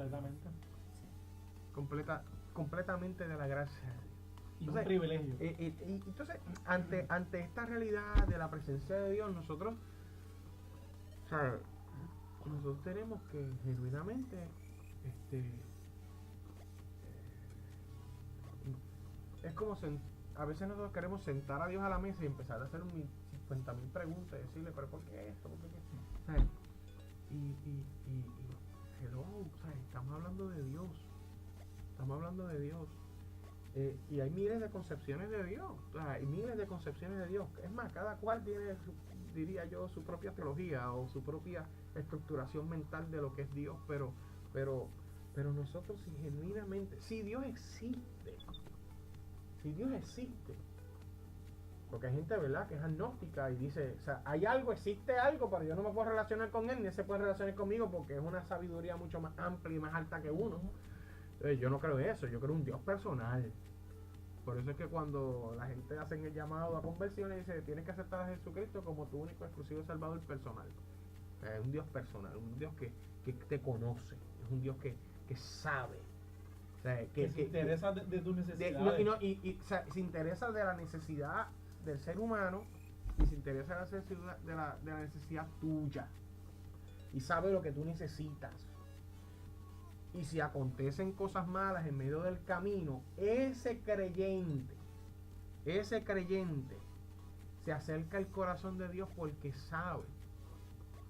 C: de la gracia.
B: Y un privilegio.
C: Entonces, ante esta realidad de la presencia de Dios, nosotros, o sea, nosotros tenemos que genuinamente es como a veces nosotros queremos sentar a Dios a la mesa y empezar a hacer 50.000 preguntas y decirle, pero ¿por qué esto? ¿Por qué? ¿Sabes? Y hello, o sea, estamos hablando de Dios. Estamos hablando de Dios. Y hay miles de concepciones de Dios. O sea, hay miles de concepciones de Dios. Es más, cada cual tiene, diría yo, su propia teología o su propia estructuración mental de lo que es Dios. Pero nosotros, si genuinamente, si Dios existe, porque hay gente, ¿verdad?, que es agnóstica y dice, o sea, hay algo, existe algo, pero yo no me puedo relacionar con él, ni él se puede relacionar conmigo porque es una sabiduría mucho más amplia y más alta que uno. Entonces, yo no creo eso, yo creo un Dios personal. Por eso es que cuando la gente hace el llamado a conversión y dice, tienes que aceptar a Jesucristo como tu único exclusivo salvador personal. Es un Dios personal, un Dios que te conoce, es un Dios que sabe. O sea,
B: que se interesa de tus necesidades.
C: O sea, se interesa de la necesidad del ser humano y se interesa de la necesidad tuya. Y sabe lo que tú necesitas. Y si acontecen cosas malas en medio del camino, ese creyente se acerca al corazón de Dios porque sabe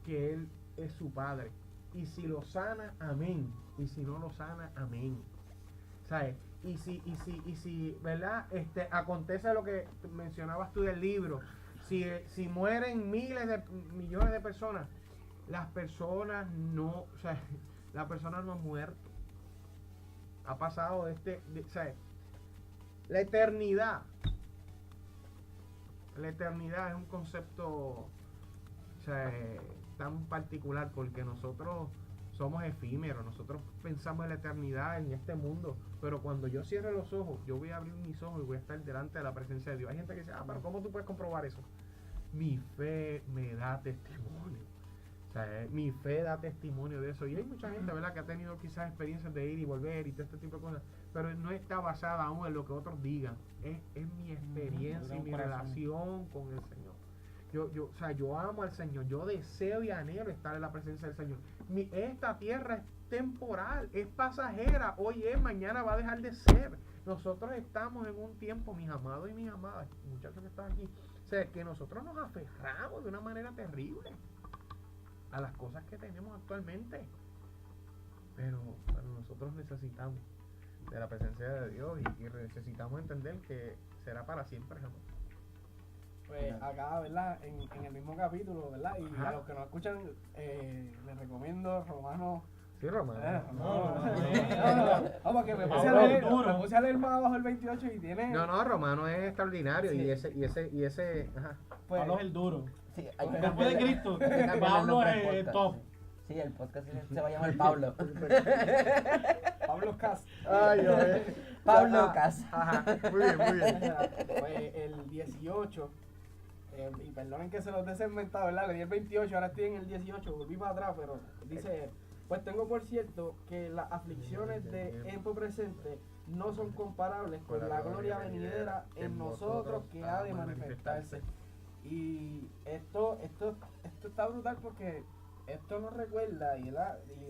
C: que Él es su Padre. Y si lo sana, amén. Y si no lo sana, amén. ¿Sabes? Y si, ¿verdad? Acontece lo que mencionabas tú del libro. Si mueren millones de personas, las personas no, o sea, la persona no ha muerto. Ha pasado ¿sabes? La eternidad es un concepto, o sea, tan particular porque nosotros somos efímeros, nosotros pensamos en la eternidad en este mundo, pero cuando yo cierre los ojos, yo voy a abrir mis ojos y voy a estar delante de la presencia de Dios. Hay gente que dice, pero ¿cómo tú puedes comprobar eso? Mi fe me da testimonio. O sea, mi fe da testimonio de eso. Y hay mucha gente, ¿verdad?, que ha tenido quizás experiencias de ir y volver y todo este tipo de cosas, pero no está basada aún en lo que otros digan. Es mi experiencia y mi relación con el Señor. Yo amo al Señor, yo deseo y anhelo estar en la presencia del Señor. Esta tierra es temporal, es pasajera, hoy es, mañana va a dejar de ser. Nosotros estamos en un tiempo, mis amados y mis amadas, muchachos que están aquí, o sea, que nosotros nos aferramos de una manera terrible a las cosas que tenemos actualmente. Pero nosotros necesitamos de la presencia de Dios y necesitamos entender que será para siempre, jamás.
D: Pues acá, ¿verdad? En el mismo capítulo, ¿verdad? Y a los que nos escuchan, les recomiendo Romanos.
C: Sí, Romano.
D: Porque me puse a leer más abajo el 28 y tiene.
C: No, Romano es extraordinario. Sí. y ese ajá.
B: Pues, Pablo es el duro.
A: Sí,
B: después de Cristo, Pablo es el top.
A: Sí, el podcast se va a llamar Pablo.
D: Pablo Cas.
A: Pablo Cas.
C: Ajá. Muy bien.
D: Pues el 18. Y perdonen que se los he segmentado, ¿verdad? Le di el 28, ahora estoy en el 18, volví para atrás, pero dice, pues tengo por cierto que las aflicciones de tiempo presente no son comparables con la gloria venidera en nosotros que ha de manifestarse. Y esto está brutal porque esto nos recuerda, y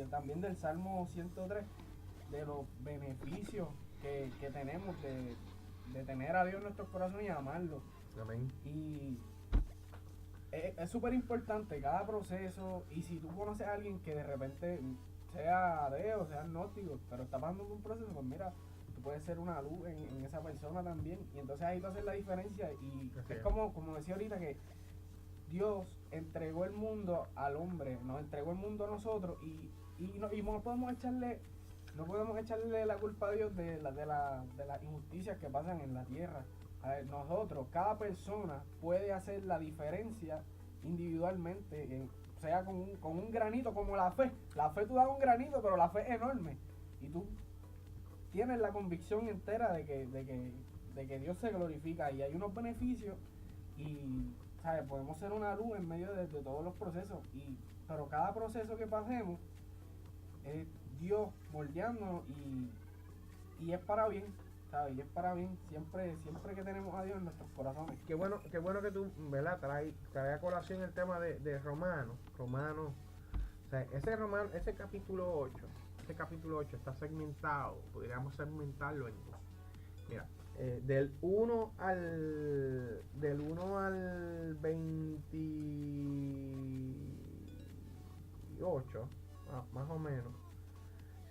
D: también del Salmo 103, de los beneficios que tenemos de tener a Dios en nuestros corazones y amarlo.
C: Amén.
D: Y es súper importante cada proceso, y si tú conoces a alguien que de repente sea ateo, sea agnóstico, pero está pasando por un proceso, pues mira, tú puedes ser una luz en esa persona también, y entonces ahí va a hacer la diferencia. Y es como decía ahorita, que Dios entregó el mundo al hombre, nos entregó el mundo a nosotros, y no podemos echarle la culpa a Dios de las injusticias que pasan en la tierra. A ver, nosotros, cada persona puede hacer la diferencia individualmente, sea con un granito, como la fe. La fe tú das un granito, pero la fe es enorme. Y tú tienes la convicción entera de que Dios se glorifica y hay unos beneficios. Y, ¿sabes? Podemos ser una luz en medio de todos los procesos. Pero cada proceso que pasemos es Dios moldeándonos y es para bien. ¿Sabes? Y es para bien, siempre que tenemos a Dios en nuestros corazones.
C: Qué bueno que tú, ¿verdad?, trae a colación el tema de Romanos. O sea, ese capítulo 8 está segmentado, podríamos segmentarlo en dos. Mira, del 1 al 28, más o menos,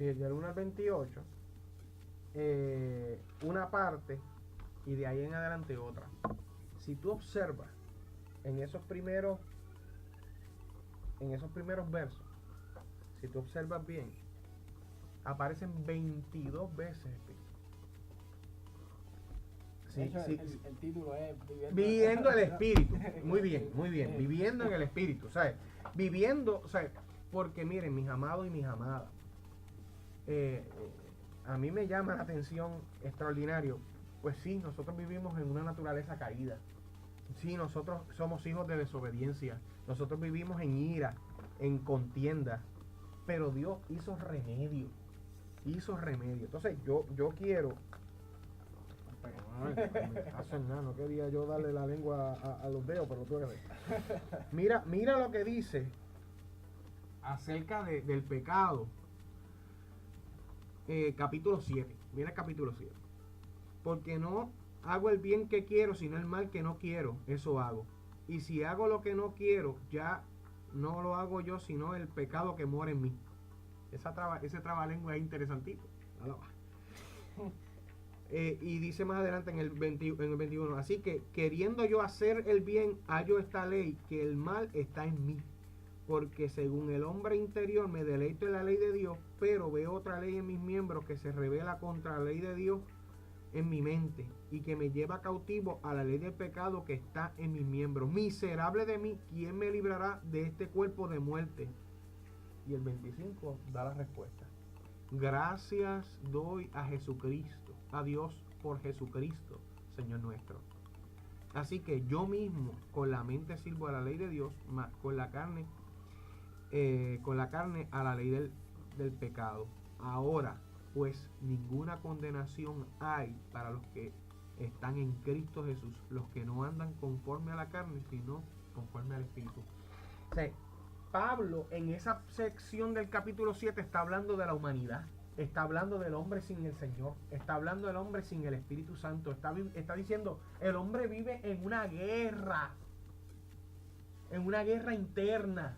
C: Sí, del 1 al 28, una parte y de ahí en adelante otra. Si tú observas en esos primeros versos, si tú observas bien, aparecen 22 veces Espíritu.
D: De hecho,
C: Sí,
D: el título es
C: viviendo el Espíritu. Muy bien, viviendo en el Espíritu, ¿sabes? Viviendo, ¿sabes? Porque miren, mis amados y mis amadas, a mí me llama la atención extraordinario. Pues sí, nosotros vivimos en una naturaleza caída. Sí, nosotros somos hijos de desobediencia. Nosotros vivimos en ira, en contienda. Pero Dios hizo remedio. Entonces yo quiero... no quería yo darle la lengua a los dedos, pero tú eres. Mira lo que dice acerca del pecado. Capítulo 7. Mira el capítulo 7. Porque no hago el bien que quiero, sino el mal que no quiero, eso hago. Y si hago lo que no quiero, ya no lo hago yo, sino el pecado que mora en mí. Ese trabalengua es interesantito. Y dice más adelante en el 21, así que queriendo yo hacer el bien, hallo esta ley, que el mal está en mí. Porque según el hombre interior me deleito en la ley de Dios, pero veo otra ley en mis miembros que se revela contra la ley de Dios en mi mente y que me lleva cautivo a la ley del pecado que está en mis miembros. Miserable de mí, ¿quién me librará de este cuerpo de muerte? Y el 25 da la respuesta. Gracias doy a Jesucristo, a Dios por Jesucristo, Señor nuestro. Así que yo mismo con la mente sirvo a la ley de Dios, más con la carne a la ley del pecado. Ahora, pues ninguna condenación hay para los que están en Cristo Jesús, los que no andan conforme a la carne, sino conforme al Espíritu. O sea, Pablo en esa sección del capítulo 7 está hablando de la humanidad, está hablando del hombre sin el Señor, está hablando del hombre sin el Espíritu Santo, está diciendo, el hombre vive en una guerra interna.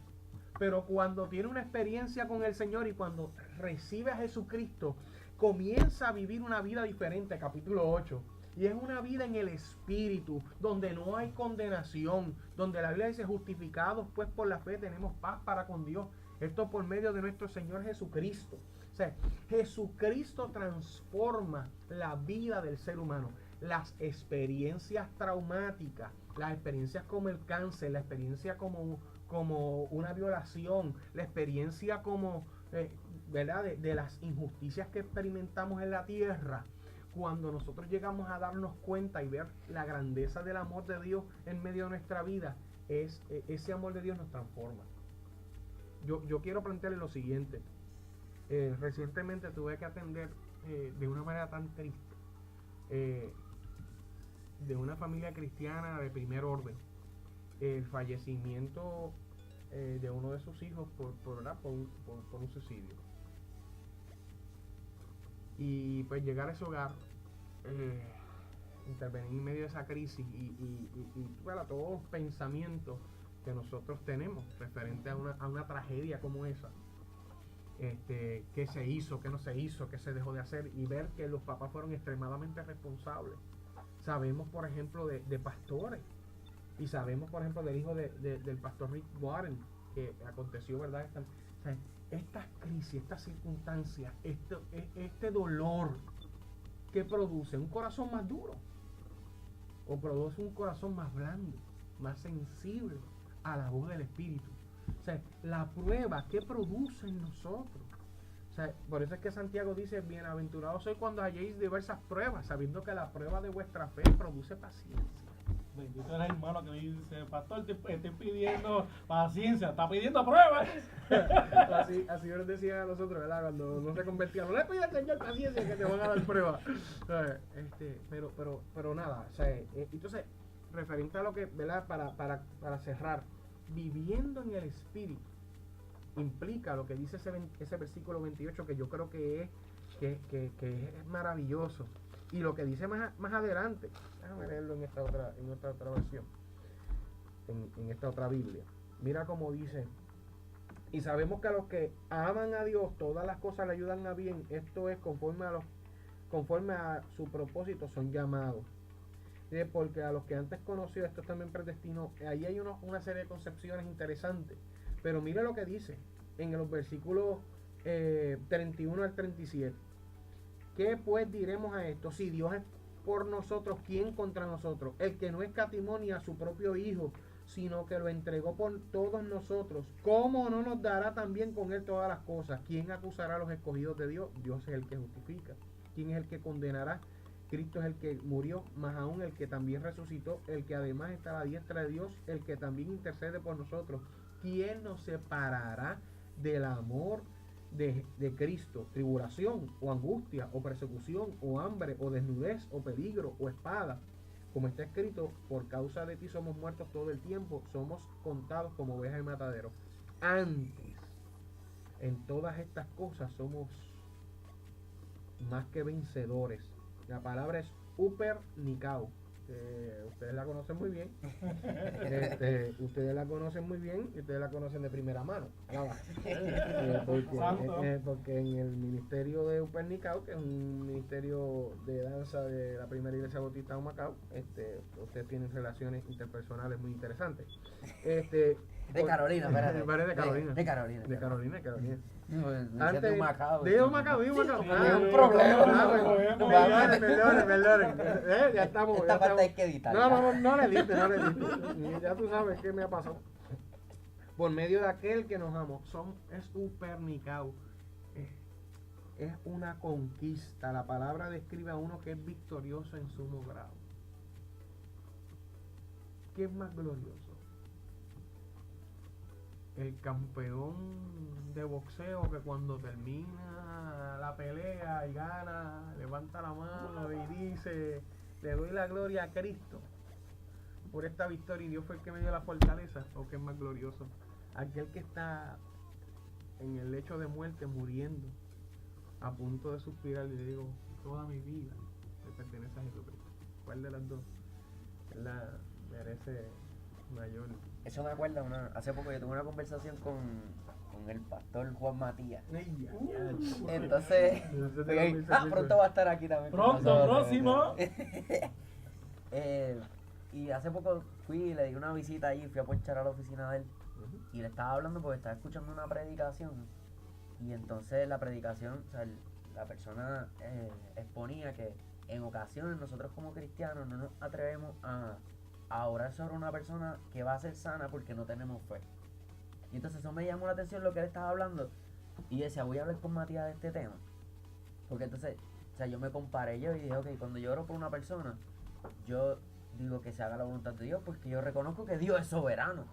C: Pero cuando tiene una experiencia con el Señor y cuando recibe a Jesucristo, comienza a vivir una vida diferente, capítulo 8. Y es una vida en el Espíritu, donde no hay condenación, donde la Biblia dice, justificados pues por la fe tenemos paz para con Dios. Esto por medio de nuestro Señor Jesucristo. O sea, Jesucristo transforma la vida del ser humano. Las experiencias traumáticas, las experiencias como el cáncer, la experiencia como una violación, la experiencia como, ¿verdad? De las injusticias que experimentamos en la tierra, cuando nosotros llegamos a darnos cuenta y ver la grandeza del amor de Dios en medio de nuestra vida, ese amor de Dios nos transforma. Yo quiero plantearle lo siguiente. Recientemente tuve que atender de una manera tan triste de una familia cristiana de primer orden el fallecimiento de uno de sus hijos por un suicidio. Y pues llegar a ese hogar, intervenir en medio de esa crisis y bueno, todos los pensamientos que nosotros tenemos referente a una tragedia como esa, qué se hizo, qué no se hizo, qué se dejó de hacer, y ver que los papás fueron extremadamente responsables. Sabemos, por ejemplo, de pastores, y sabemos, por ejemplo, del hijo del pastor Rick Warren, que aconteció, ¿verdad? Estas crisis, estas circunstancias, este dolor, ¿qué produce? ¿Un corazón más duro? ¿O produce un corazón más blando, más sensible a la voz del Espíritu? O sea, la prueba, ¿qué produce en nosotros? O sea, por eso es que Santiago dice, bienaventurados sois cuando halléis diversas pruebas, sabiendo que la prueba de vuestra fe produce paciencia.
B: Bendito era el hermano que me dice, pastor, te estoy pidiendo paciencia, está pidiendo pruebas.
C: así nos decían a nosotros, ¿verdad? Cuando no se convertían, no le pidas al Señor paciencia que te van a dar pruebas. Pero nada, o sea, entonces, referente a lo que, ¿verdad? Para cerrar, viviendo en el Espíritu implica lo que dice ese versículo 28, que yo creo que es maravilloso. Y lo que dice más adelante, déjame leerlo en esta otra versión, en esta otra Biblia. Mira cómo dice Y sabemos que a los que aman a Dios, todas las cosas le ayudan a bien. Esto es conforme a su propósito son llamados. Porque a los que antes conoció, esto también predestinó. Ahí hay una serie de concepciones interesantes. Pero mire lo que dice en los versículos 31 al 37. ¿Qué pues diremos a esto? Si Dios es por nosotros, ¿quién contra nosotros? El que no escatimó ni a su propio Hijo, sino que lo entregó por todos nosotros. ¿Cómo no nos dará también con él todas las cosas? ¿Quién acusará a los escogidos de Dios? Dios es el que justifica. ¿Quién es el que condenará? Cristo es el que murió, más aún el que también resucitó, el que además está a la diestra de Dios, el que también intercede por nosotros. ¿Quién nos separará del amor de Cristo? Tribulación, o angustia, o persecución, o hambre, o desnudez, o peligro, o espada. Como está escrito, por causa de ti somos muertos todo el tiempo, somos contados como ovejas de matadero. Antes, en todas estas cosas somos más que vencedores. La palabra es Uper Nikao. Ustedes la conocen muy bien. Ustedes la conocen muy bien y ustedes la conocen de primera mano. Porque en el ministerio de Uper Nikao, que es un ministerio de danza de la primera iglesia bautista de Macao, ustedes tienen relaciones interpersonales muy interesantes.
A: De Carolina, espérate.
C: De Carolina.
A: De Carolina.
C: De Carolina.
A: Antes de Macao.
C: Digo Macao.
A: Es un problema.
C: Perdonen. Ya estamos.
A: Esta parte hay que editar.
C: No le edite. Ya tú sabes qué me ha pasado. Por medio de aquel que nos amó. Es Upernicao. Es una conquista. La palabra describe a uno que es victorioso en sumo grado. ¿Qué es más glorioso? El campeón de boxeo que cuando termina la pelea y gana, levanta la mano y dice: le doy la gloria a Cristo por esta victoria y Dios fue el que me dio la fortaleza. ¿O qué es más glorioso? Aquel que está en el lecho de muerte, muriendo, a punto de suspirar, y le digo: toda mi vida le pertenece a Jesucristo. ¿Cuál de las dos la merece mayor?
A: Eso me acuerda, hace poco yo tuve una conversación con el pastor Juan Matías. Entonces, pronto va a estar aquí también.
B: Próximo.
A: Y hace poco fui, le di una visita ahí, fui a ponchar a la oficina de él. Y le estaba hablando porque estaba escuchando una predicación. Y entonces la predicación, o sea, la persona exponía que en ocasiones nosotros como cristianos no nos atrevemos a orar sobre una persona que va a ser sana porque no tenemos fe. Y entonces eso me llamó la atención lo que él estaba hablando. Y yo decía, voy a hablar con Matías de este tema. Porque entonces, o sea, yo me comparé yo y dije, ok, cuando yo oro por una persona, yo digo que se haga la voluntad de Dios porque yo reconozco que Dios es soberano.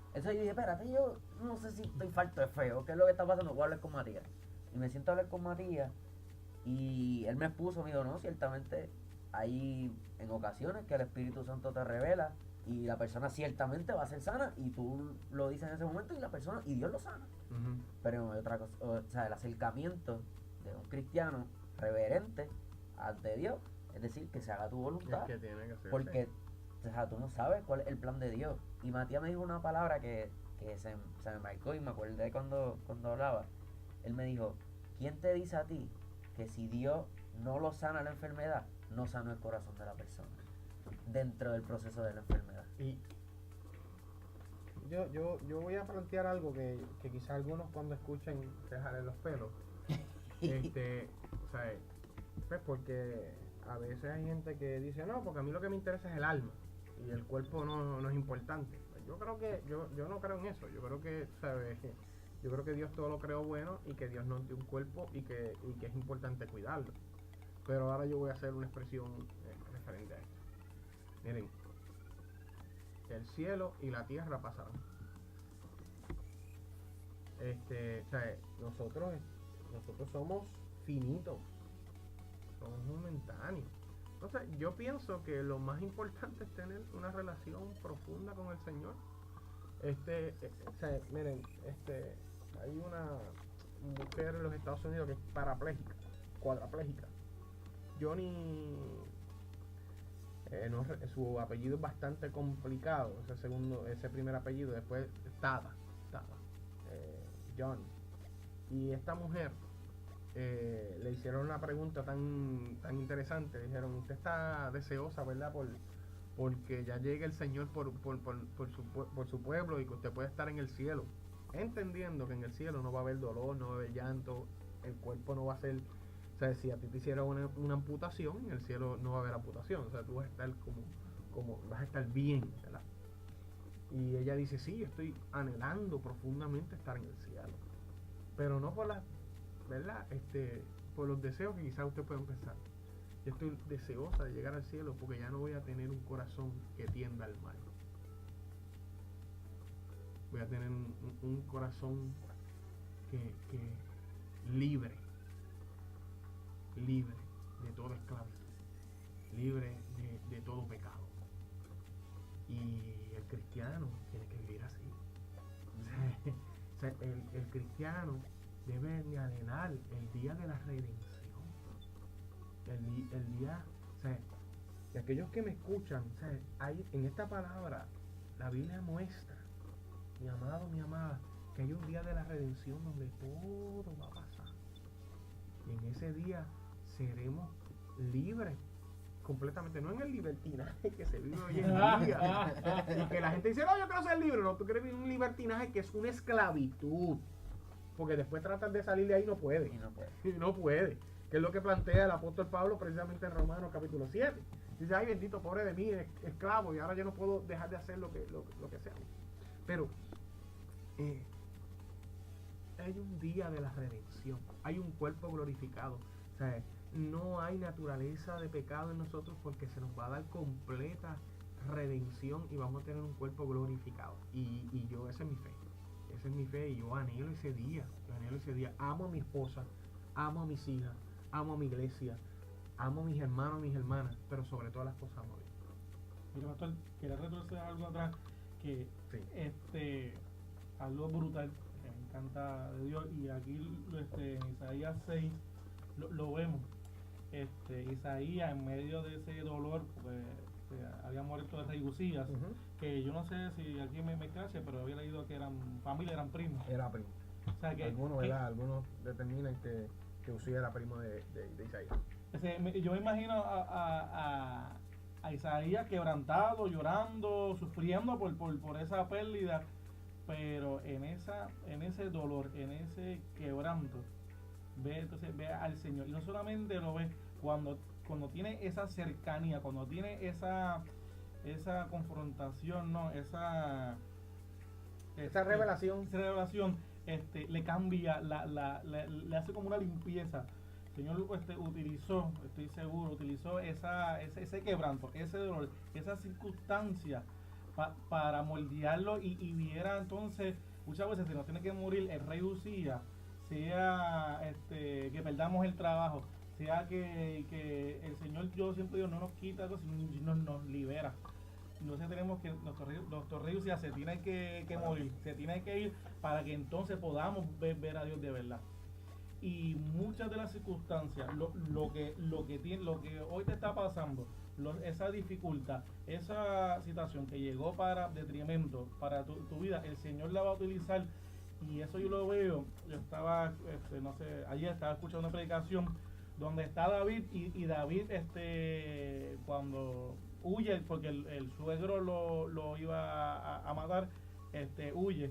A: Entonces yo dije, espérate, yo no sé si estoy falto de fe o qué es lo que está pasando, voy a hablar con Matías. Y me siento a hablar con Matías y él me expuso, me dijo, no, ciertamente hay en ocasiones que el Espíritu Santo te revela y la persona ciertamente va a ser sana y tú lo dices en ese momento y Dios lo sana. Pero hay otra cosa, o sea, el acercamiento de un cristiano reverente ante Dios, es decir, que se haga tu voluntad,
C: Es que tiene que ser
A: porque o sea, tú no sabes cuál es el plan de Dios. Y Matías me dijo una palabra que se me marcó y me acordé cuando hablaba. Él me dijo, ¿quién te dice a ti que si Dios no lo sana la enfermedad, no sanó el corazón de la persona dentro del proceso de la enfermedad?
C: Y yo voy a plantear algo que quizás algunos cuando escuchen se jalen los pelos. O sea, pues porque a veces hay gente que dice, no, porque a mí lo que me interesa es el alma y el cuerpo no es importante. Yo creo que yo no creo en eso. Yo creo que, ¿sabes? Yo creo que Dios todo lo creó bueno y que Dios nos dio un cuerpo y que es importante cuidarlo. Pero ahora yo voy a hacer una expresión referente a esto. Miren, el cielo y la tierra pasarán. O sea, nosotros somos finitos, somos momentáneos. Entonces, yo pienso que lo más importante es tener una relación profunda con el Señor. O sea, miren, hay una mujer en los Estados Unidos que es parapléjica, cuadrapléjica. Johnny, su apellido es bastante complicado, ese primer apellido, después Tada. John. Y esta mujer le hicieron una pregunta tan interesante. Dijeron, usted está deseosa, ¿verdad? Porque ya llegue el Señor por su pueblo y que usted pueda estar en el cielo. Entendiendo que en el cielo no va a haber dolor, no va a haber llanto, el cuerpo no va a ser... O sea, si a ti te hicieron una amputación, en el cielo no va a haber amputación. O sea, tú vas a estar vas a estar bien, ¿verdad? Y ella dice, sí, yo estoy anhelando profundamente estar en el cielo. Pero no por ¿verdad? Por los deseos que quizás usted pueda pensar. Yo estoy deseosa de llegar al cielo porque ya no voy a tener un corazón que tienda al mal. Voy a tener un corazón que libre de toda esclavitud, libre de todo pecado. Y el cristiano tiene que vivir así. O sea, el cristiano debe de anhelar el día de la redención. El día, o sea, y aquellos que me escuchan, o sea, hay, en esta palabra la Biblia muestra, mi amado, mi amada, que hay un día de la redención donde todo va a pasar. Y en ese día seremos libres completamente, no en el libertinaje que se vive hoy en día. Y que la gente dice, no, yo quiero ser libre. No, tú quieres vivir un libertinaje que es una esclavitud. Porque después tratas de salir de ahí y no puede. Y no puede. Que es lo que plantea el apóstol Pablo precisamente en Romanos capítulo 7. Dice, ay bendito, pobre de mí, esclavo, y ahora yo no puedo dejar de hacer lo que sea. Pero hay un día de la redención, hay un cuerpo glorificado. O sea, no hay naturaleza de pecado en nosotros porque se nos va a dar completa redención y vamos a tener un cuerpo glorificado. Y yo, esa es mi fe y yo anhelo ese día. Amo a mi esposa, amo a mis hijas, amo a mi iglesia, amo a mis hermanos, mis hermanas, pero sobre todas las cosas amo a Dios.
B: Mira, pastor, quería retroceder algo atrás que
C: Sí.
B: algo brutal que me encanta de Dios, y aquí en Isaías 6 lo vemos. Isaías, en medio de ese dolor, porque había muerto el rey Uzías, que yo no sé si aquí me clase, pero había leído que eran primos.
C: Era primo.
B: O sea, que,
C: algunos, ¿verdad? Algunos determinan que Uzías era primo de Isaías.
B: Yo me imagino a Isaías quebrantado, llorando, sufriendo por esa pérdida, pero en ese dolor, en ese quebranto, ve al Señor. Y no solamente lo ve cuando tiene esa cercanía, cuando tiene esa confrontación, no, esa
C: revelación.
B: Esa revelación le cambia, le hace como una limpieza. El Señor utilizó, estoy seguro, ese quebranto, ese dolor, esa circunstancia para moldearlo y viera entonces, muchas veces se nos tiene que morir el rey Uzías, sea que perdamos el trabajo, sea que el Señor, yo siempre digo, no nos quita algo, sino nos libera. Entonces tenemos que, nuestro rey Uzías se tiene que morir, se tiene que ir para que entonces podamos ver a Dios de verdad. Y muchas de las circunstancias, lo que hoy te está pasando, esa dificultad, esa situación que llegó para detrimento para tu vida, el Señor la va a utilizar. Y eso yo lo veo. Yo estaba, ayer estaba escuchando una predicación donde está David y David, cuando huye, porque el suegro lo iba a matar, huye.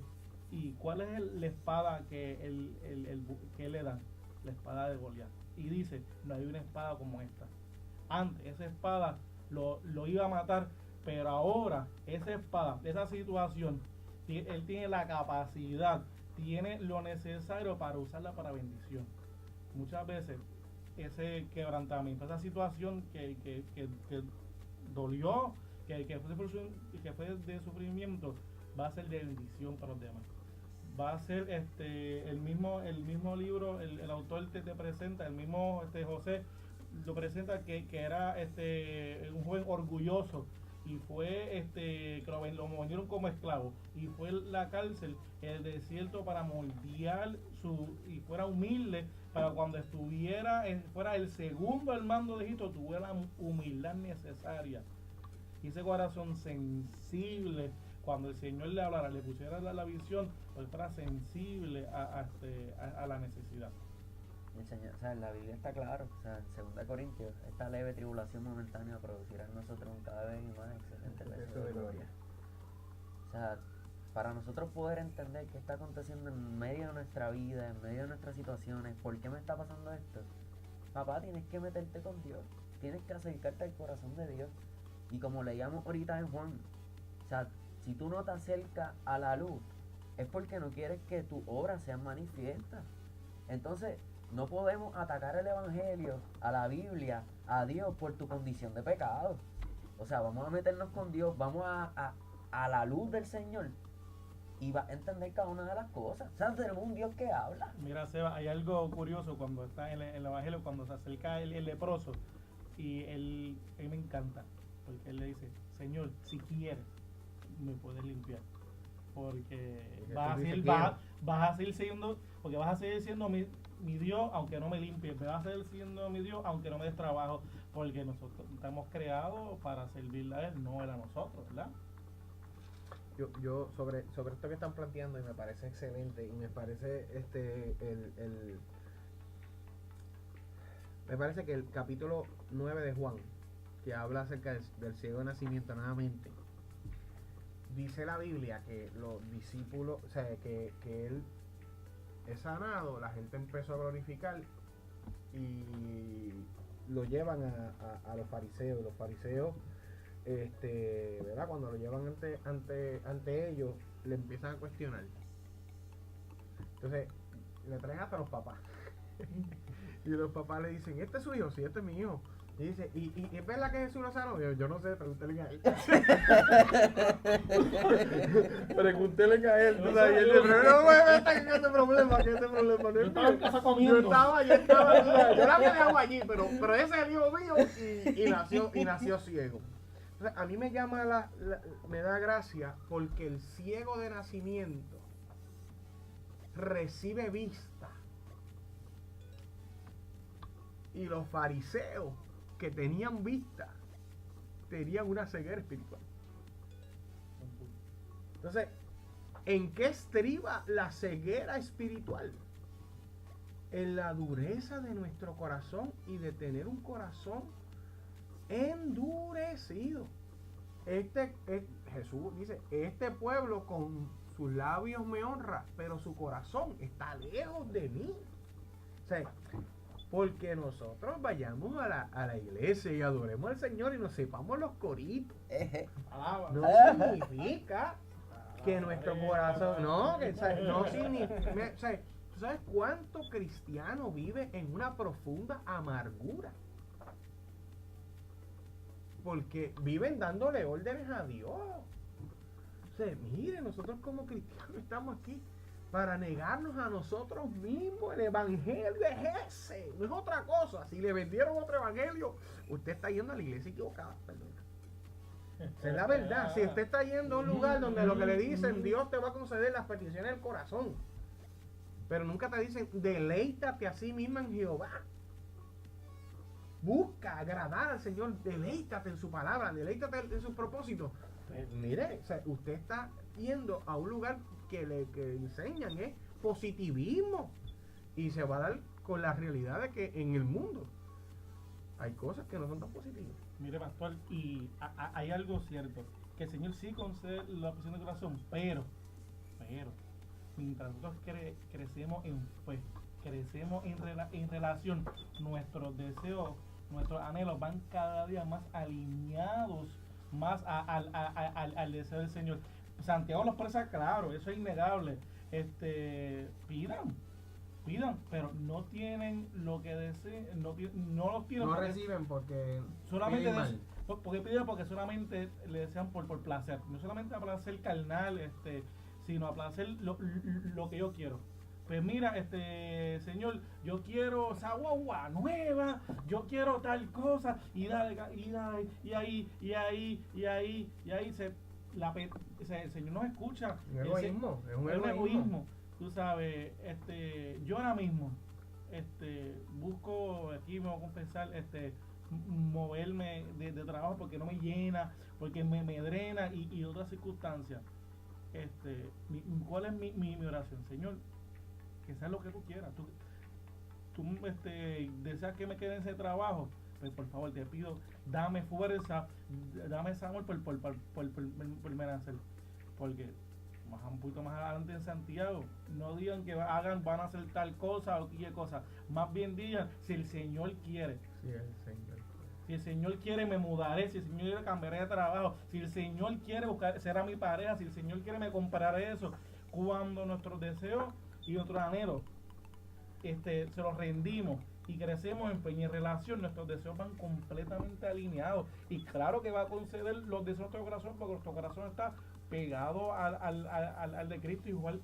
B: ¿Y cuál es la espada que él le da? La espada de Goliat. Y dice, no hay una espada como esta. Antes, esa espada lo iba a matar, pero ahora, esa espada, esa situación, él tiene la capacidad, tiene lo necesario para usarla para bendición. Muchas veces, ese quebrantamiento, esa situación que dolió, que fue de sufrimiento, va a ser de bendición para los demás. Va a ser el mismo libro, el autor te presenta, el mismo José lo presenta que era un joven orgulloso, y fue que lo vendieron como esclavo, y fue la cárcel, el desierto, para moldear y fuera humilde, para cuando fuera el segundo al mando de Egipto, tuviera la humildad necesaria y ese corazón sensible cuando el Señor le hablara, le pusiera la visión, pues fuera sensible a la necesidad.
A: El Señor, o sea, en la Biblia está claro, o sea, en 2 Corintios, esta leve tribulación momentánea producirá en nosotros un cada vez más excelente peso de gloria. O sea, para nosotros poder entender qué está aconteciendo en medio de nuestra vida, en medio de nuestras situaciones, ¿por qué me está pasando esto? Papá, tienes que meterte con Dios, tienes que acercarte al corazón de Dios. Y como leíamos ahorita en Juan, o sea, si tú no te acercas a la luz, es porque no quieres que tus obras sean manifiestas. Entonces, no podemos atacar el Evangelio, a la Biblia, a Dios por tu condición de pecado. O sea, vamos a meternos con Dios, vamos a la luz del Señor y va a entender cada una de las cosas. O sea, tenemos un Dios que habla.
B: Mira, Seba, hay algo curioso cuando está en el Evangelio, cuando se acerca el leproso, y él me encanta, porque él le dice, Señor, si quieres, me puedes limpiar. Porque vas a seguir siendo, porque vas a seguir siendo mi Dios, aunque no me limpies, me vas a seguir siendo mi Dios, aunque no me des trabajo, porque nosotros estamos creados para servirle a Él, no Él a nosotros, ¿verdad?
C: Yo sobre esto que están planteando, y me parece excelente, y me parece me parece que el capítulo 9 de Juan, que habla acerca del ciego de nacimiento nuevamente, dice la Biblia que los discípulos, o sea, que él es sanado, la gente empezó a glorificar y lo llevan a los fariseos. Los fariseos, ¿verdad? Cuando lo llevan ante ellos, le empiezan a cuestionar. Entonces, le traen hasta los papás. Y los papás le dicen, ¿este es su hijo? Sí, este es mi hijo. Y dice, ¿y es verdad que Jesús lo sanó? Yo no sé, pregúntele a él. Pregúntele a él. No, y él dice, no me metas en este problema, que este problema no es
B: Estaba en
C: mío.
B: casa comiendo.
C: Yo estaba, yo la había dejado allí, pero ese es el hijo mío y nació ciego. Entonces, a mí me llama me da gracia porque el ciego de nacimiento recibe vista. Y los fariseos que tenían vista tenían una ceguera espiritual. Entonces, ¿en qué estriba la ceguera espiritual? En la dureza de nuestro corazón y de tener un corazón endurecido. Jesús dice, este pueblo con sus labios me honra, pero su corazón está lejos de mí. O sea, porque nosotros vayamos a la iglesia y adoremos al Señor y nos sepamos los coritos. No significa que nuestro corazón, no significa, ¿tú sabes cuánto cristiano vive en una profunda amargura? Porque viven dándole órdenes a Dios. O sea, mire, nosotros como cristianos estamos aquí para negarnos a nosotros mismos. El evangelio es ese, no es otra cosa. Si le vendieron otro evangelio, usted está yendo a la iglesia equivocada, perdón. Esa es la verdad. Si usted está yendo a un lugar donde lo que le dicen, Dios te va a conceder las peticiones del corazón, pero nunca te dicen, deleítate a sí mismo en Jehová. Busca agradar al Señor, deleítate en su palabra, deleítate en sus propósitos. Pues, mire, o sea, usted está yendo a un lugar que le enseñan positivismo, y se va a dar con la realidad de que en el mundo hay cosas que no son tan positivas.
B: Mire, pastor, y hay algo cierto, que el Señor sí concede la petición de corazón, pero mientras nosotros crecemos en fe, crecemos en relación, nuestros deseos, nuestros anhelos van cada día más alineados más al deseo del Señor. Santiago lo expresa claro, eso es innegable. Pidan, pero no tienen lo que desean, no los tienen.
C: No reciben porque
B: solamente porque piden, porque solamente le desean por placer, no solamente a placer carnal, sino a placer lo que yo quiero. Pues mira, Señor, yo quiero esa guagua nueva, yo quiero tal cosa, y ahí el Señor nos escucha.
C: Es un egoísmo.
B: Tú sabes, yo ahora mismo busco, aquí me voy a confesar, moverme de trabajo porque no me llena, porque me drena y otras circunstancias. ¿Cuál es mi oración? Señor, que sea lo que tú quieras. Tú deseas que me quede en ese trabajo, pues por favor te pido, dame fuerza, dame ese amor por merecer. Porque un poquito más adelante en Santiago, no digan que van a hacer tal cosa o qué cosa, más bien digan, si el Señor quiere.
C: Sí, el Señor.
B: Si el Señor quiere, me mudaré. Si el Señor quiere, cambiaré de trabajo. Si el Señor quiere, será mi pareja. Si el Señor quiere, me compraré eso. Cuando nuestros deseos y nuestros anhelos se los rendimos y crecemos en peña relación, nuestros deseos van completamente alineados. Y claro que va a conceder los deseos de nuestro corazón, porque nuestro corazón está pegado al de Cristo, igual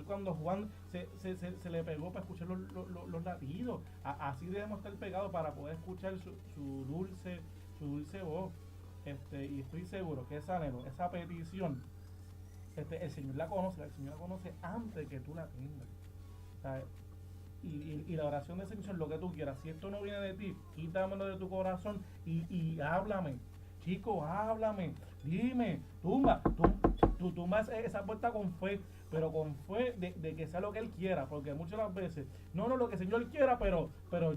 B: cuando Juan se le pegó para escuchar los latidos. Así debemos estar pegados para poder escuchar su dulce voz. Y estoy seguro que esa anhelo, esa petición, el Señor la conoce antes que tú la tengas. ¿Sabes? Y la oración de Señor, lo que tú quieras. Si esto no viene de ti, quítamelo de tu corazón y háblame. Chico, háblame, dime, tumba esa puerta con fe, pero con fe de que sea lo que Él quiera, porque muchas de las veces, no lo que el Señor quiera, pero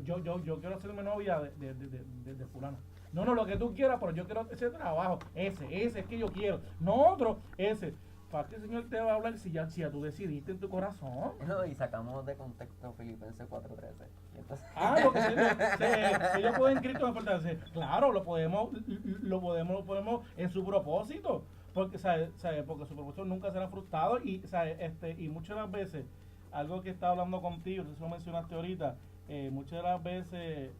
B: yo quiero hacerme novia de fulano. No, lo que tú quieras, pero yo quiero ese trabajo, ese es que yo quiero, no otro, ese. ¿Para qué el Señor te va a hablar si ya tú decidiste en tu corazón?
A: No, y sacamos de contexto Filipenses 4:13.
B: Porque ellos pueden Cristo en fortalecer. Claro, lo podemos en su propósito. Porque, ¿sabe? Porque su propósito nunca será frustrado. Y, y muchas de las veces, algo que estaba hablando contigo, eso lo mencionaste ahorita, muchas de las veces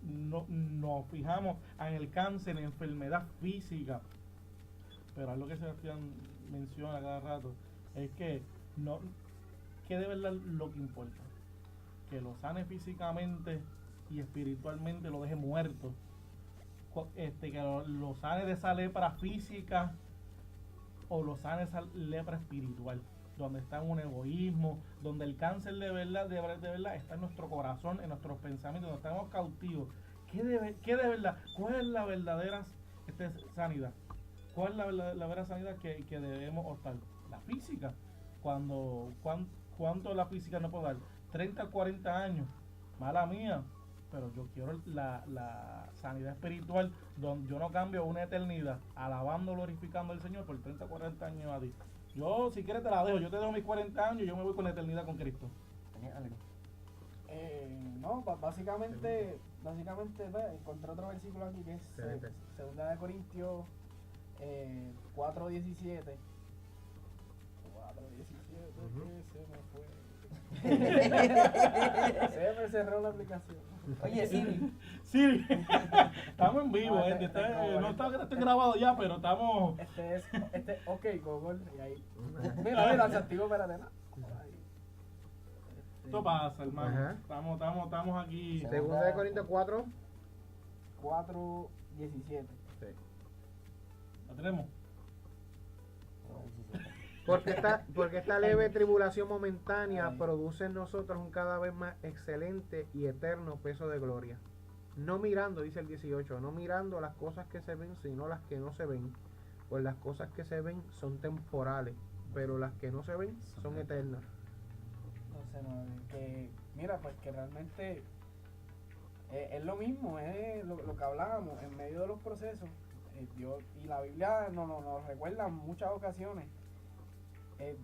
B: nos fijamos en el cáncer, en enfermedad física. Pero algo que Sebastián menciona cada rato es que de verdad lo que importa, que lo sane físicamente y espiritualmente, lo deje muerto, que lo sane de esa lepra física o lo sane de esa lepra espiritual, donde está en un egoísmo, donde el cáncer de verdad está en nuestro corazón, en nuestros pensamientos, donde estamos cautivos. ¿Qué de verdad? ¿Cuál es la verdadera sanidad? ¿Cuál es la verdadera sanidad que debemos optar? La física. ¿Cuánto la física no puede dar? 30, 40 años. Mala mía. Pero yo quiero la sanidad espiritual, donde yo no cambio una eternidad alabando, glorificando al Señor por 30, 40 años a ti. Yo, si quieres, te la dejo. Yo te dejo mis 40 años y yo me voy con la eternidad con Cristo.
A: ¿Tenías algo?
D: No, básicamente encontré otro versículo aquí que es 2 Corintios 4:17. 4:17, que se me fue. Se me cerró la aplicación.
A: Oye, Siri.
B: Sí, estamos en vivo, no está grabado ya, pero estamos.
D: Ok, Google, y ahí. Mira, Santiago, espérate, ¿no?
B: Esto pasa, hermano. Estamos aquí.
C: 2 Corintios 4.
D: 4:17.
C: Sí.
B: ¿La tenemos?
C: Porque esta leve tribulación momentánea produce en nosotros un cada vez más excelente y eterno peso de gloria. No mirando, dice el 18, no mirando las cosas que se ven, sino las que no se ven. Pues las cosas que se ven son temporales, pero las que no se ven son eternas.
D: Mira, pues que realmente es lo mismo, es lo que hablábamos en medio de los procesos. Dios, y la Biblia nos recuerda en muchas ocasiones.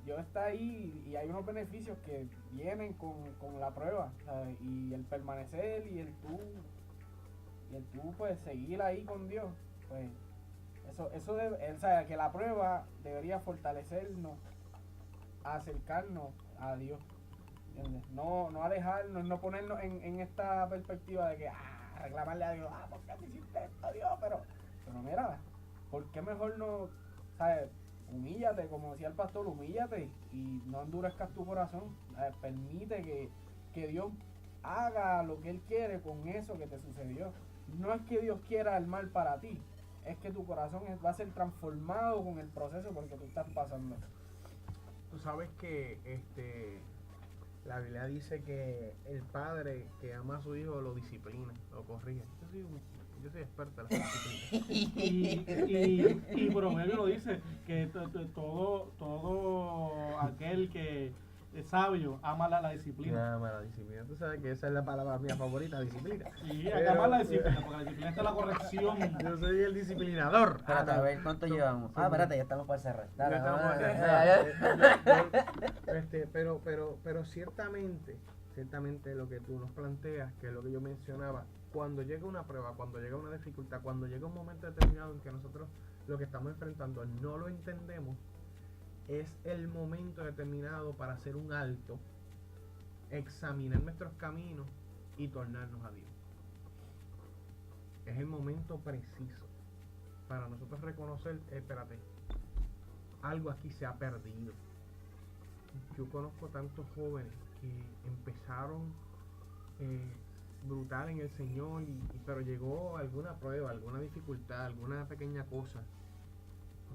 D: Dios está ahí y hay unos beneficios que vienen con la prueba, ¿sabes? Y el permanecer y el tú pues seguir ahí con Dios, pues eso debe, ¿sabes? Que la prueba debería fortalecernos, acercarnos a Dios, ¿entiendes? No alejarnos, no ponernos en esta perspectiva de que reclamarle a Dios, ¿por qué me hiciste esto, Dios? Pero mira, ¿por qué mejor no, ¿sabes? Humíllate, como decía el pastor, humíllate y no endurezcas tu corazón. Permite que Dios haga lo que Él quiere con eso que te sucedió. No es que Dios quiera el mal para ti, es que tu corazón va a ser transformado con el proceso porque tú estás pasando.
C: Tú sabes que La Biblia dice que el padre que ama a su hijo lo disciplina, lo corrige. Yo soy experto en la disciplina.
B: Y Proverbio lo dice, que todo aquel que es sabio ama la disciplina.
C: Ama la disciplina. Tú sabes que esa es la palabra mía favorita, disciplina.
B: Sí, hay que amar la disciplina, porque la disciplina está en la corrección.
C: Yo soy el disciplinador.
A: Espérate, a ver cuánto llevamos. Ah, espérate, ya estamos para cerrar. Dale,
C: Ya estamos
A: vamos a-
C: pero ciertamente lo que tú nos planteas, que es lo que yo mencionaba, cuando llega una prueba, cuando llega una dificultad, cuando llega un momento determinado en que nosotros lo que estamos enfrentando no lo entendemos, es el momento determinado para hacer un alto, examinar nuestros caminos y tornarnos a Dios. Es el momento preciso para nosotros reconocer, espérate, algo aquí se ha perdido. Yo conozco tantos jóvenes que empezaron brutal en el Señor, pero llegó alguna prueba, alguna dificultad, alguna pequeña cosa,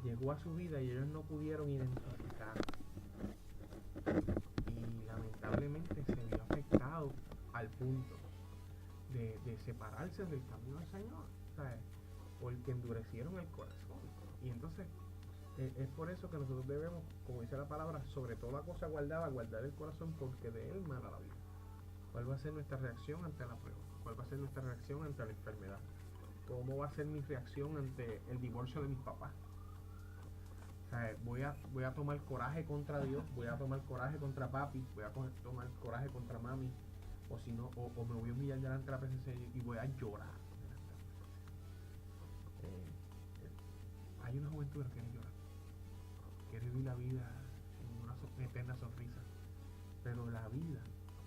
C: llegó a su vida y ellos no pudieron identificar. Y lamentablemente se vio afectado al punto de separarse del camino del Señor, ¿sabes? Porque endurecieron el corazón. Y entonces es por eso que nosotros debemos, como dice la palabra, sobre toda cosa guardar el corazón, porque de él mana la vida. ¿Cuál va a ser nuestra reacción ante la prueba? ¿Cuál va a ser nuestra reacción ante la enfermedad? ¿Cómo va a ser mi reacción ante el divorcio de mis papás? O sea, voy a tomar coraje contra Dios, voy a tomar coraje contra papi, voy a tomar coraje contra mami, o si no, o me voy a humillar delante de la presencia de Dios y voy a llorar. Hay una juventud que quiere llorar, quiere vivir la vida en una eterna sonrisa, pero la vida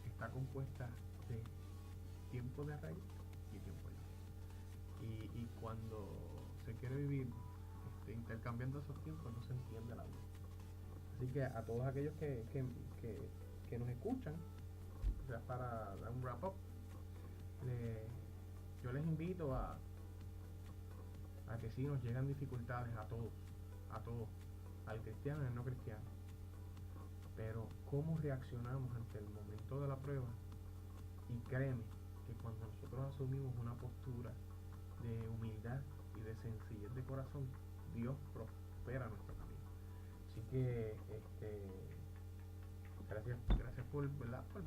C: está compuesta de tiempo de reír y tiempo de llorar. Y cuando se quiere vivir intercambiando esos tiempos, no se entiende la vida. Así que a todos aquellos que nos escuchan, ya para dar un wrap up, yo les invito a que sí nos llegan dificultades a todos, al cristiano y al no cristiano, pero cómo reaccionamos ante el momento de la prueba. Y créeme que cuando nosotros asumimos una postura de humildad y de sencillez de corazón, Dios prospera nuestro camino. Así que gracias por, ¿verdad? por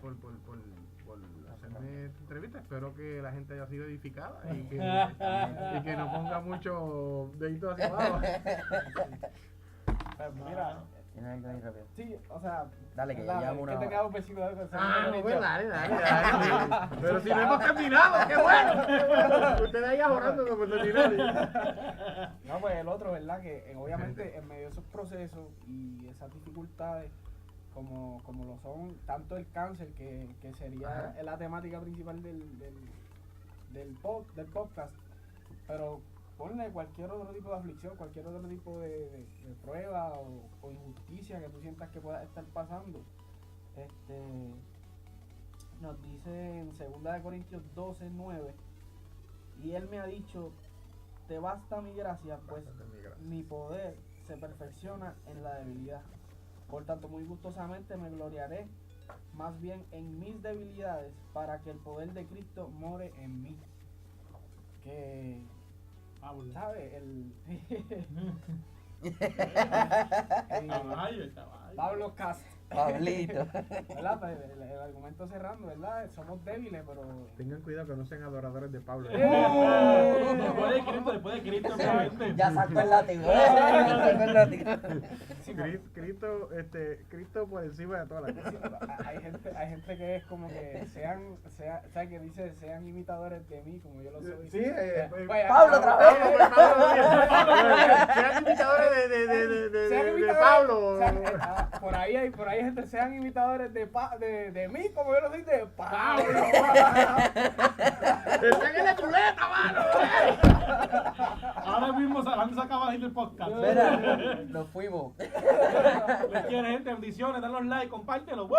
C: hacerme esta entrevista. Espero que la gente haya sido edificada y que no ponga mucho dedito hacia abajo.
D: Mira,
A: ¿Tienes algo ahí rápido?
D: sí, o sea,
A: Dale, que ya
D: ¿verdad?
A: llevamos una
D: que te
A: hora.
D: queda un besito de eso.
C: No, pues dale. Pero si no hemos terminado, qué bueno. Ustedes ahí ahorrando la oportunidad.
D: No, pues el otro, ¿verdad? Que obviamente en medio de esos procesos y esas dificultades, como lo son tanto el cáncer, que sería la temática principal del podcast, pero ponle cualquier otro tipo de aflicción, cualquier otro tipo de prueba o injusticia que tú sientas que puedas estar pasando. Nos dice en 2 Corintios 12:9, y él me ha dicho: te basta mi gracia, pues mi poder se perfecciona en la debilidad. Por tanto, muy gustosamente me gloriaré más bien en mis debilidades, para que el poder de Cristo more en mí. Que, ¿sabe?
B: Caballo.
D: Pablo Cast,
A: Pablito.
D: ¿verdad? Pues, el argumento cerrando, ¿verdad? Somos débiles, pero...
C: Tengan cuidado que no sean adoradores de Pablo.
B: Después de Cristo, obviamente.
A: Ya sacó el látigo. Ya sacó el látigo.
D: Sí,
C: Cristo por encima de todas las cosas.
D: hay gente que es como que ¿sabes? Que dice sean imitadores de mí como yo lo soy.
C: Sí,
D: Pues,
A: Pablo otra vez.
C: Sean imitadores de Pablo.
D: Por ahí hay gente, sean imitadores de mí como yo lo soy de Pablo.
C: Están en la chuleta, mano.
B: Ahora mismo se acaba de ir el podcast.
A: Mira, nos fuimos.
B: Les quiere, gente, bendiciones, dale los like, compártelo. ¡Woo!